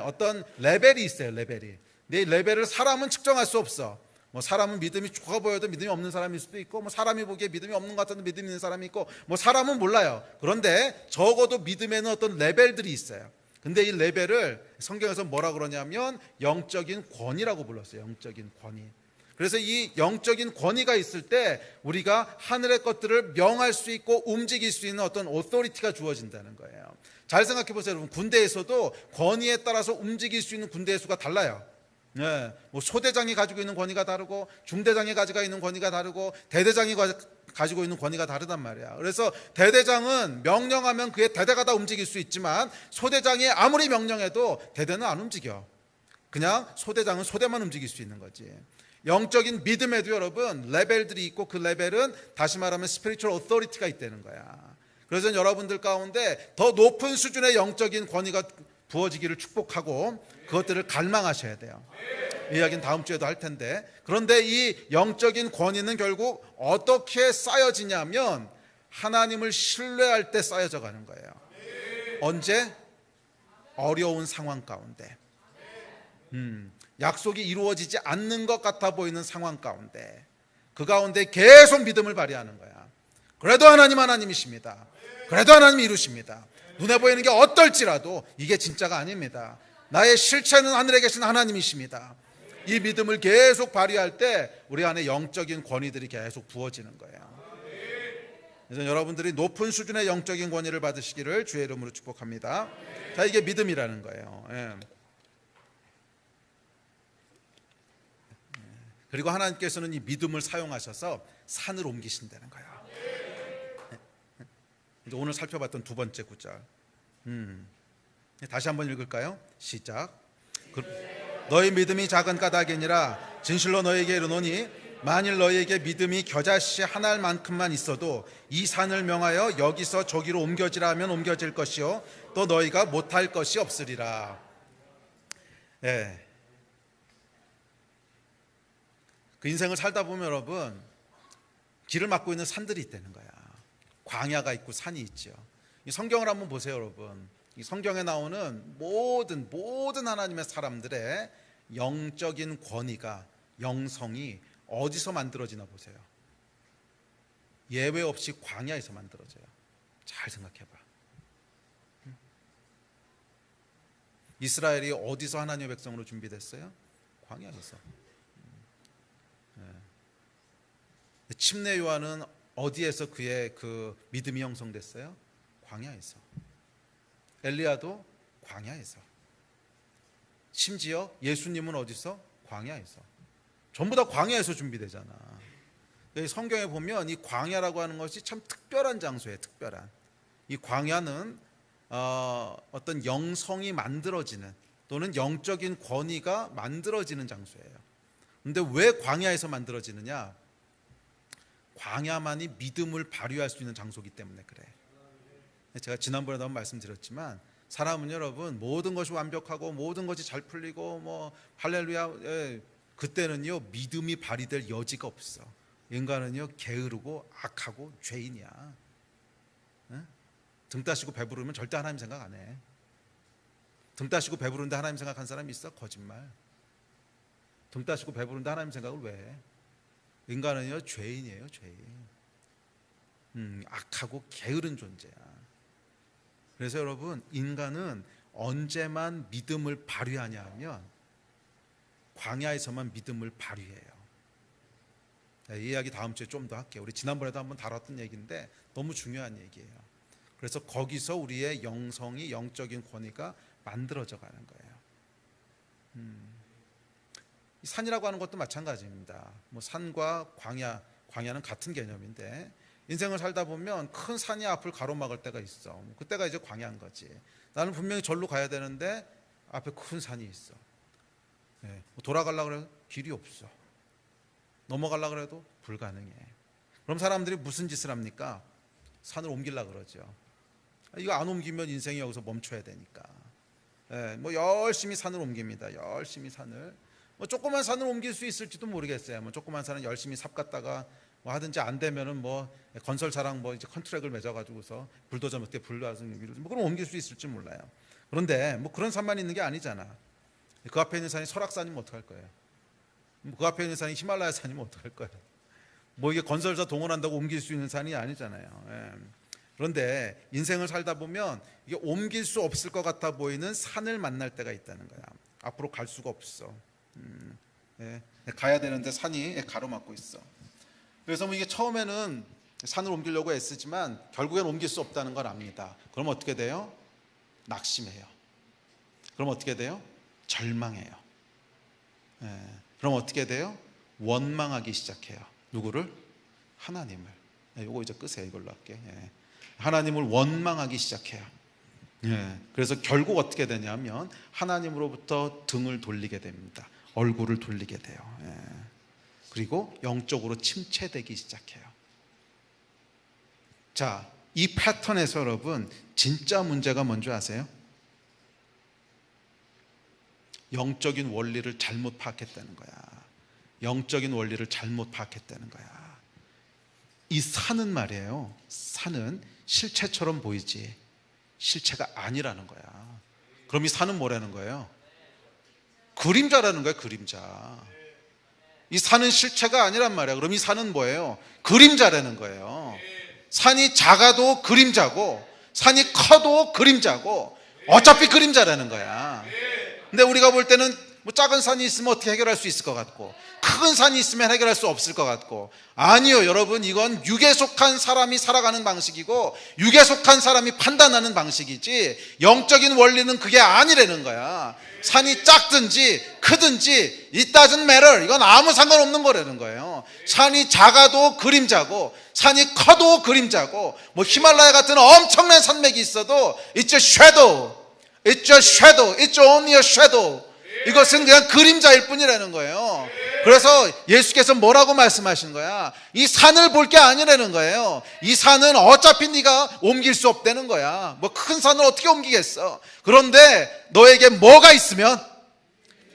어떤 레벨이 있어요. 레벨이. 근데 이 레벨을 사람은 측정할 수 없어. 뭐 사람은 믿음이 좋아 보여도 믿음이 없는 사람일 수도 있고, 뭐 사람이 보기에 믿음이 없는 것 같아도 믿음이 있는 사람이 있고, 뭐 사람은 몰라요. 그런데 적어도 믿음에는 어떤 레벨들이 있어요. 근데 이 레벨을 성경에서 뭐라 그러냐면 영적인 권위라고 불렀어요. 영적인 권위. 그래서 이 영적인 권위가 있을 때 우리가 하늘의 것들을 명할 수 있고 움직일 수 있는 어떤 오토리티가 주어진다는 거예요. 잘 생각해 보세요. 여러분, 군대에서도 권위에 따라서 움직일 수 있는 군대의 수가 달라요. 네, 뭐 소대장이 가지고 있는 권위가 다르고, 중대장이 가지고 있는 권위가 다르고, 대대장이 가지고 있는 권위가 다르단 말이야. 그래서 대대장은 명령하면 그의 대대가 다 움직일 수 있지만, 소대장이 아무리 명령해도 대대는 안 움직여. 그냥 소대장은 소대만 움직일 수 있는 거지. 영적인 믿음에도 여러분, 레벨들이 있고, 그 레벨은 다시 말하면 spiritual authority가 있다는 거야. 그래서 여러분들 가운데 더 높은 수준의 영적인 권위가 부어지기를 축복하고 그것들을 갈망하셔야 돼요. 이 이야기는 다음 주에도 할 텐데, 그런데 이 영적인 권위는 결국 어떻게 쌓여지냐면 하나님을 신뢰할 때 쌓여져 가는 거예요. 언제? 어려운 상황 가운데, 약속이 이루어지지 않는 것 같아 보이는 상황 가운데, 그 가운데 계속 믿음을 발휘하는 거야. 그래도 하나님 하나님이십니다. 그래도 하나님이 이루십니다. 눈에 보이는 게 어떨지라도 이게 진짜가 아닙니다. 나의 실체는 하늘에 계신 하나님이십니다. 이 믿음을 계속 발휘할 때 우리 안에 영적인 권위들이 계속 부어지는 거예요. 그래서 여러분들이 높은 수준의 영적인 권위를 받으시기를 주의 이름으로 축복합니다. 자, 이게 믿음이라는 거예요. 그리고 하나님께서는 이 믿음을 사용하셔서 산을 옮기신다는 거예요. 이제 오늘 살펴봤던 두 번째 구절. 다시 한번 읽을까요? 시작. 너희 믿음이 작은 까닭이니라. 진실로 너희에게 이르노니 만일 너희에게 믿음이 겨자씨 하나만큼만 있어도 이 산을 명하여 여기서 저기로 옮겨지라 하면 옮겨질 것이요 또 너희가 못할 것이 없으리라. 그 인생을 살다 보면 여러분, 길을 막고 있는 산들이 있다는 거야. 광야가 있고 산이 있죠. 이 성경을 한번 보세요, 여러분. 이 성경에 나오는 모든 하나님의 사람들의 영적인 권위가, 영성이 어디서 만들어지나 보세요. 예외 없이 광야에서 만들어져요. 잘 생각해봐. 이스라엘이 어디서 하나님의 백성으로 준비됐어요? 광야에서. 침례 요한은 어디에서 그의 그 믿음이 형성됐어요? 광야에서. 엘리야도 광야에서. 심지어 예수님은 어디서? 광야에서. 전부 다 광야에서 준비되잖아. 성경에 보면 이 광야라고 하는 것이 참 특별한 장소예요. 특별한. 이 광야는 어떤 영성이 만들어지는 또는 영적인 권위가 만들어지는 장소예요. 그런데 왜 광야에서 만들어지느냐? 광야만이 믿음을 발휘할 수 있는 장소이기 때문에 그래. 제가 지난번에도 한번 말씀드렸지만 사람은 여러분 모든 것이 완벽하고 모든 것이 잘 풀리고 뭐 할렐루야, 그때는요 믿음이 발휘될 여지가 없어. 인간은요 게으르고 악하고 죄인이야. 등 따시고 배부르면 절대 하나님 생각 안 해. 등 따시고 배부른데 하나님 생각한 사람이 있어? 거짓말. 등 따시고 배부른데 하나님 생각을 왜 해? 인간은요 죄인이에요. 죄인. 악하고 게으른 존재야. 그래서 여러분 인간은 언제만 믿음을 발휘하냐 하면 광야에서만 믿음을 발휘해요. 이 이야기 다음 주에 좀 더 할게요. 우리 지난번에도 한번 다뤘던 얘기인데 너무 중요한 얘기예요. 그래서 거기서 우리의 영성이, 영적인 권위가 만들어져 가는 거예요. 산이라고 하는 것도 마찬가지입니다. 뭐 산과 광야는 같은 개념인데 인생을 살다 보면 큰 산이 앞을 가로막을 때가 있어. 그때가 이제 광야인 거지. 나는 분명히 절로 가야 되는데 앞에 큰 산이 있어. 돌아가려고 해도 길이 없어. 넘어가려고 해도 불가능해. 그럼 사람들이 무슨 짓을 합니까? 산을 옮기려고 그러죠. 이거 안 옮기면 인생이 여기서 멈춰야 되니까. 뭐 열심히 산을 옮깁니다. 열심히 산을. 뭐 조그만 산을 옮길 수 있을지도 모르겠어요. 뭐 조그만 산은 열심히 삽 갔다가 뭐 하든지 안 되면은 뭐 건설사랑 뭐 이제 컨트랙을 맺어가지고서 불도저 몇 개 불러서 뭐 그럼 옮길 수 있을지 몰라요. 그런데 뭐 그런 산만 있는 게 아니잖아. 그 앞에 있는 산이 설악산이면 어떡할 거예요? 그 앞에 있는 산이 히말라야 산이면 어떡할 거예요? 뭐 이게 건설사 동원한다고 옮길 수 있는 산이 아니잖아요. 그런데 인생을 살다 보면 이게 옮길 수 없을 것 같아 보이는 산을 만날 때가 있다는 거야. 앞으로 갈 수가 없어. 가야 되는데 산이 가로막고 있어. 그래서 뭐 이게 처음에는 산을 옮기려고 애쓰지만 결국엔 옮길 수 없다는 걸 압니다. 그럼 어떻게 돼요? 낙심해요. 그럼 어떻게 돼요? 절망해요. 그럼 어떻게 돼요? 원망하기 시작해요. 누구를? 하나님을. 이거 이제 끄세요. 이걸로 할게. 하나님을 원망하기 시작해요. 그래서 결국 어떻게 되냐면 하나님으로부터 등을 돌리게 됩니다. 얼굴을 돌리게 돼요. 그리고 영적으로 침체되기 시작해요. 자, 이 패턴에서 여러분 진짜 문제가 뭔지 아세요? 영적인 원리를 잘못 파악했다는 거야. 영적인 원리를 잘못 파악했다는 거야. 이 산은 말이에요. 산은 실체처럼 보이지 실체가 아니라는 거야. 그럼 이 산은 뭐라는 거예요? 그림자라는 거예요. 그림자. 이 산은 실체가 아니란 말이야. 그럼 이 산은 뭐예요? 그림자라는 거예요. 산이 작아도 그림자고 산이 커도 그림자고 어차피 그림자라는 거야. 근데 우리가 볼 때는 뭐 작은 산이 있으면 어떻게 해결할 수 있을 것 같고 큰 산이 있으면 해결할 수 없을 것 같고, 아니요 여러분, 이건 육에 속한 사람이 살아가는 방식이고 육에 속한 사람이 판단하는 방식이지 영적인 원리는 그게 아니라는 거야. 산이 작든지 크든지 it doesn't matter. 이건 아무 상관없는 거라는 거예요. 산이 작아도 그림자고 산이 커도 그림자고 뭐 히말라야 같은 엄청난 산맥이 있어도 it's a shadow. It's a shadow. It's only a shadow. 이것은 그냥 그림자일 뿐이라는 거예요. 그래서 예수께서 뭐라고 말씀하신 거야? 이 산을 볼 게 아니라는 거예요. 이 산은 어차피 네가 옮길 수 없다는 거야. 뭐 큰 산을 어떻게 옮기겠어? 그런데 너에게 뭐가 있으면?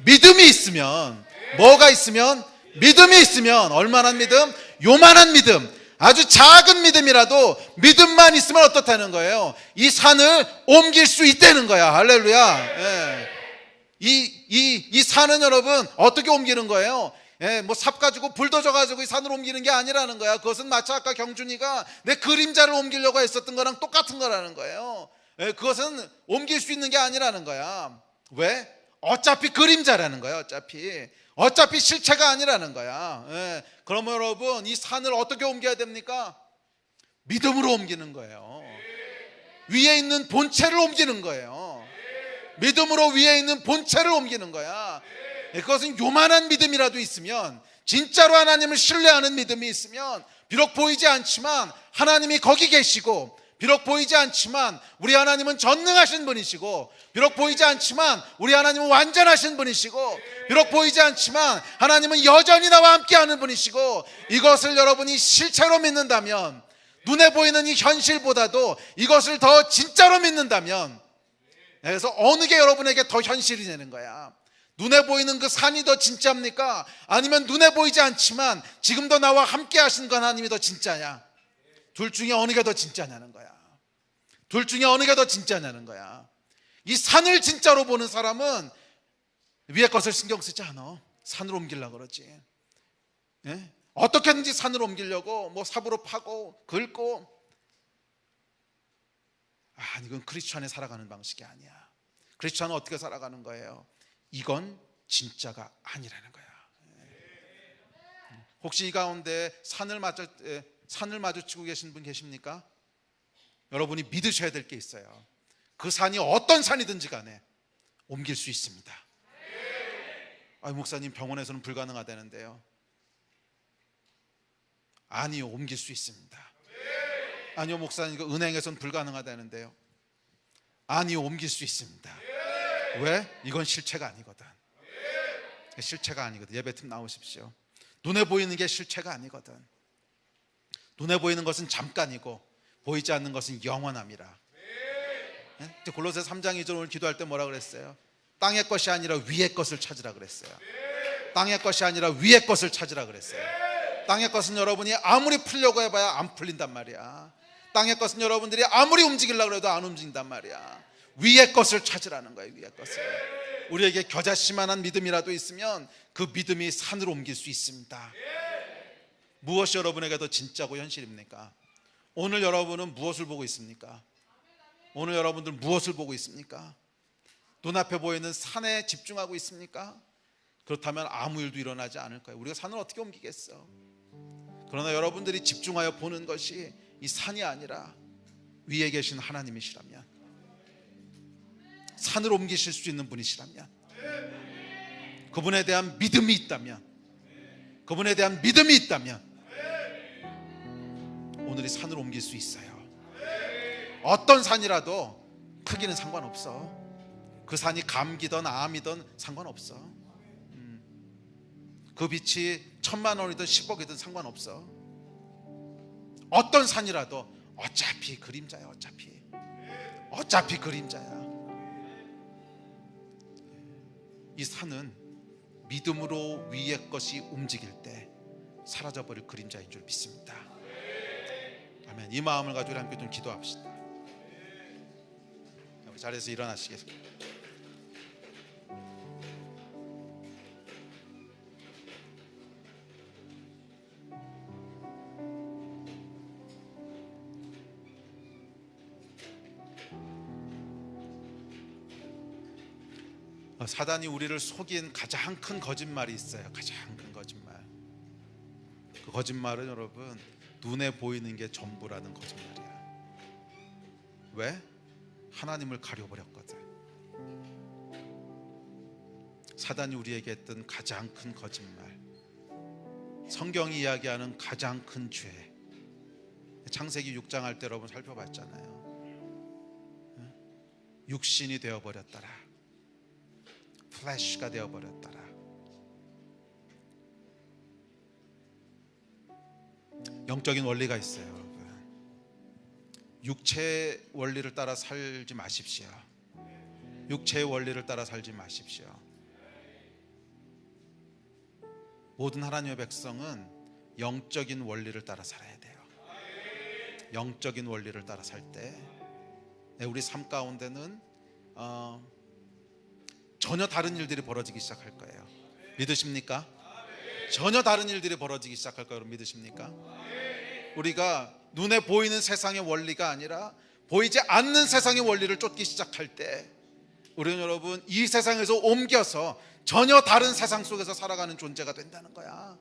믿음이 있으면. 뭐가 있으면? 믿음이 있으면. 얼마나 믿음? 요만한 믿음. 아주 작은 믿음이라도 믿음만 있으면 어떻다는 거예요? 이 산을 옮길 수 있다는 거야. 할렐루야. 예. 이 산은 여러분 어떻게 옮기는 거예요? 뭐 삽 가지고 불도저 가지고 이 산을 옮기는 게 아니라는 거야. 그것은 마치 아까 경준이가 내 그림자를 옮기려고 했었던 거랑 똑같은 거라는 거예요. 그것은 옮길 수 있는 게 아니라는 거야. 왜? 어차피 그림자라는 거야. 어차피 실체가 아니라는 거야. 예. 그러면 여러분, 이 산을 어떻게 옮겨야 됩니까? 믿음으로 옮기는 거예요. 위에 있는 본체를 옮기는 거예요. 믿음으로 위에 있는 본체를 옮기는 거야. 그것은 요만한 믿음이라도 있으면, 진짜로 하나님을 신뢰하는 믿음이 있으면, 비록 보이지 않지만 하나님이 거기 계시고, 비록 보이지 않지만 우리 하나님은 전능하신 분이시고, 비록 보이지 않지만 우리 하나님은 완전하신 분이시고, 비록 보이지 않지만 하나님은 여전히 나와 함께하는 분이시고, 이것을 여러분이 실체로 믿는다면, 눈에 보이는 이 현실보다도 이것을 더 진짜로 믿는다면, 그래서 어느 게 여러분에게 더 현실이 되는 거야? 눈에 보이는 그 산이 더 진짜입니까? 아니면 눈에 보이지 않지만 지금도 나와 함께 하신 그 하나님이 더 진짜냐? 둘 중에 어느 게 더 진짜냐는 거야. 둘 중에 어느 게 더 진짜냐는 거야. 이 산을 진짜로 보는 사람은 위에 것을 신경 쓰지 않아. 산으로 옮기려고 그러지. 예? 어떻게든지 산으로 옮기려고 뭐 삽으로 파고 긁고. 이건 크리스찬이 살아가는 방식이 아니야. 크리스찬은 어떻게 살아가는 거예요? 이건 진짜가 아니라는 거야. 혹시 이 가운데 산을 마주치고 계신 분 계십니까? 여러분이 믿으셔야 될 게 있어요. 그 산이 어떤 산이든지 간에 옮길 수 있습니다. 목사님, 병원에서는 불가능하다는데요. 아니요, 옮길 수 있습니다. 아니요, 목사님, 이거 은행에서는 불가능하다는데요. 아니요, 옮길 수 있습니다. 왜? 이건 실체가 아니거든. 실체가 아니거든. 예배팀 나오십시오. 눈에 보이는 게 실체가 아니거든. 눈에 보이는 것은 잠깐이고 보이지 않는 것은 영원함이라. 골로새 3장 2절 오늘 기도할 때 뭐라 그랬어요? 땅의 것이 아니라 위의 것을 찾으라 그랬어요. 땅의 것이 아니라 위의 것을 찾으라 그랬어요. 땅의 것은 여러분이 아무리 풀려고 해봐야 안 풀린단 말이야. 땅의 것은 여러분들이 아무리 움직이려고 해도 안 움직인단 말이야. 위의 것을 찾으라는 거예요. 위의 것을. 우리에게 겨자씨만한 믿음이라도 있으면 그 믿음이 산으로 옮길 수 있습니다. 무엇이 여러분에게 더 진짜고 현실입니까? 오늘 여러분은 무엇을 보고 있습니까? 오늘 여러분들 무엇을 보고 있습니까? 눈앞에 보이는 산에 집중하고 있습니까? 그렇다면 아무 일도 일어나지 않을 거예요. 우리가 산을 어떻게 옮기겠어? 그러나 여러분들이 집중하여 보는 것이 이 산이 아니라 위에 계신 하나님이시라면, 산을 옮기실 수 있는 분이시라면, 그분에 대한 믿음이 있다면, 그분에 대한 믿음이 있다면 오늘이 산을 옮길 수 있어요. 어떤 산이라도 크기는 상관없어. 그 산이 감기든 암이든 상관없어. 그 빛이 1000만 원이든 10억이든 상관없어. 어떤 산이라도 어차피 그림자야. 어차피 그림자야. 이 산은 믿음으로 위의 것이 움직일 때 사라져버릴 그림자인 줄 믿습니다. 아멘. 이 마음을 가지고 함께 좀 기도합시다. 자리에서 일어나시겠습니다. 사단이 우리를 속인 가장 큰 거짓말이 있어요. 가장 큰 거짓말. 그 거짓말은 여러분, 눈에 보이는 게 전부라는 거짓말이야. 왜? 하나님을 가려버렸거든. 사단이 우리에게 했던 가장 큰 거짓말, 성경이 이야기하는 가장 큰 죄. 창세기 6장 할 때 여러분 살펴봤잖아요. 육신이 되어버렸더라. 플래시가 되어버렸더라. 영적인 원리가 있어요, 여러분. 육체의 원리를 따라 살지 마십시오. 육체의 원리를 따라 살지 마십시오. 모든 하나님의 백성은 영적인 원리를 따라 살아야 돼요. 영적인 원리를 따라 살 때 우리 삶 가운데는 전혀 다른 일들이 벌어지기 시작할 거예요. 믿으십니까? 전혀 다른 일들이 벌어지기 시작할 거예요. 믿으십니까? 우리가 눈에 보이는 세상의 원리가 아니라 보이지 않는 세상의 원리를 쫓기 시작할 때 우리는 여러분 이 세상에서 옮겨서 전혀 다른 세상 속에서 살아가는 존재가 된다는 거야.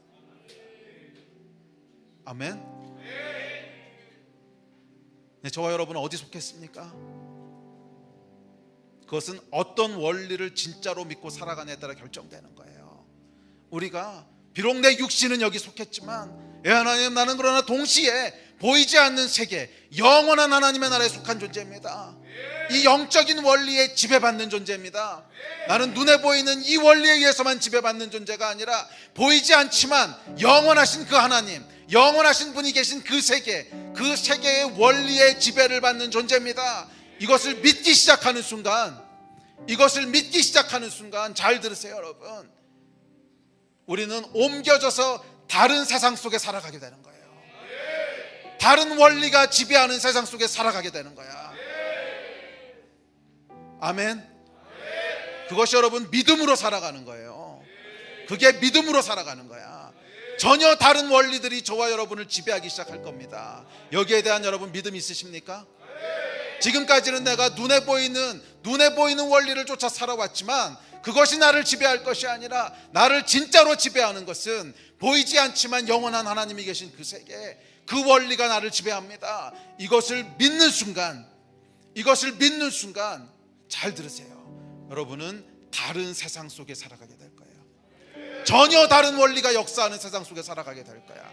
아멘. 네, 저와 여러분은 어디 속했습니까? 그것은 어떤 원리를 진짜로 믿고 살아가냐에 따라 결정되는 거예요. 우리가 비록 내 육신은 여기 속했지만, 하나님, 나는 그러나 동시에 보이지 않는 세계, 영원한 하나님의 나라에 속한 존재입니다. 이 영적인 원리에 지배받는 존재입니다. 나는 눈에 보이는 이 원리에 의해서만 지배받는 존재가 아니라 보이지 않지만 영원하신 그 하나님, 영원하신 분이 계신 그 세계, 그 세계의 원리에 지배를 받는 존재입니다. 이것을 믿기 시작하는 순간, 잘 들으세요 여러분, 우리는 옮겨져서 다른 세상 속에 살아가게 되는 거예요. 다른 원리가 지배하는 세상 속에 살아가게 되는 거야. 아멘. 그것이 여러분 믿음으로 살아가는 거예요. 그게 믿음으로 살아가는 거야. 전혀 다른 원리들이 저와 여러분을 지배하기 시작할 겁니다. 여기에 대한 여러분 믿음 있으십니까? 지금까지는 내가 눈에 보이는 원리를 쫓아 살아왔지만 그것이 나를 지배할 것이 아니라 나를 진짜로 지배하는 것은 보이지 않지만 영원한 하나님이 계신 그 세계, 그 원리가 나를 지배합니다. 이것을 믿는 순간 잘 들으세요. 여러분은 다른 세상 속에 살아가게 될 거예요. 전혀 다른 원리가 역사하는 세상 속에 살아가게 될 거야.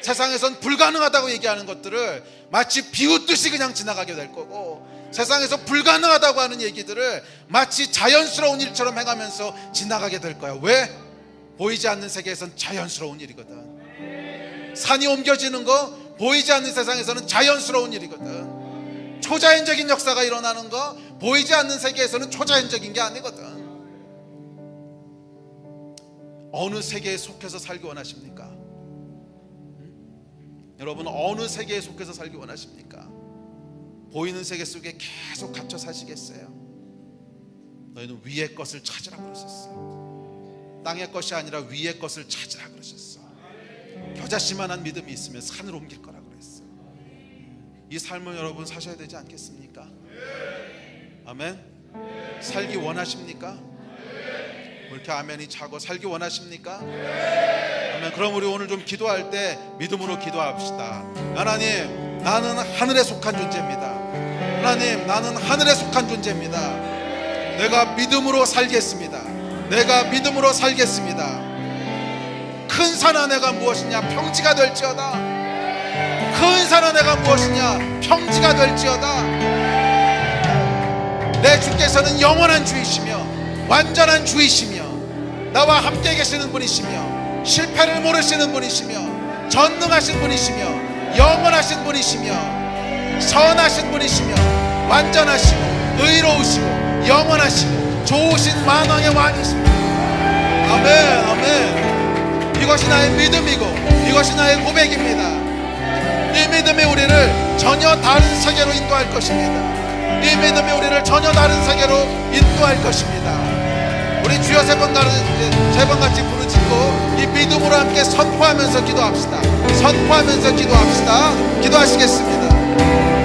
세상에선 불가능하다고 얘기하는 것들을 마치 비웃듯이 그냥 지나가게 될 거고, 세상에서 불가능하다고 하는 얘기들을 마치 자연스러운 일처럼 행하면서 지나가게 될 거야. 왜? 보이지 않는 세계에선 자연스러운 일이거든. 산이 옮겨지는 거 보이지 않는 세상에서는 자연스러운 일이거든. 초자연적인 역사가 일어나는 거 보이지 않는 세계에서는 초자연적인 게 아니거든. 어느 세계에 속해서 살기 원하십니까? 여러분, 어느 세계에 속해서 살기 원하십니까? 보이는 세계 속에 계속 갇혀 사시겠어요? 너희는 위의 것을 찾으라 그러셨어. 땅의 것이 아니라 위의 것을 찾으라 그러셨어. 겨자씨만한 믿음이 있으면 산을 옮길 거라 그랬어. 이 삶을 여러분 사셔야 되지 않겠습니까? 아멘. 살기 원하십니까? 왜 이렇게 아멘이 차고 살기 원하십니까? 아멘. 그럼 우리 오늘 좀 기도할 때 믿음으로 기도합시다. 하나님, 나는 하늘에 속한 존재입니다. 하나님, 나는 하늘에 속한 존재입니다. 내가 믿음으로 살겠습니다. 내가 믿음으로 살겠습니다. 큰 산아 내가 무엇이냐? 평지가 될지어다. 큰 산아 내가 무엇이냐? 평지가 될지어다. 내 주께서는 영원한 주이시며 완전한 주이시며 나와 함께 계시는 분이시며 실패를 모르시는 분이시며 전능하신 분이시며 영원하신 분이시며 선하신 분이시며 완전하시고 의로우시고 영원하시고 좋으신 만왕의 왕이십니다. 아멘. 아멘. 이것이 나의 믿음이고 이것이 나의 고백입니다. 이 믿음이 우리를 전혀 다른 세계로 인도할 것입니다. 이 믿음이 우리를 전혀 다른 세계로 인도할 것입니다. 우리 주여 세 번 같이 부르짖고 이 믿음으로 함께 선포하면서 기도합시다. 선포하면서 기도합시다. 기도하시겠습니다.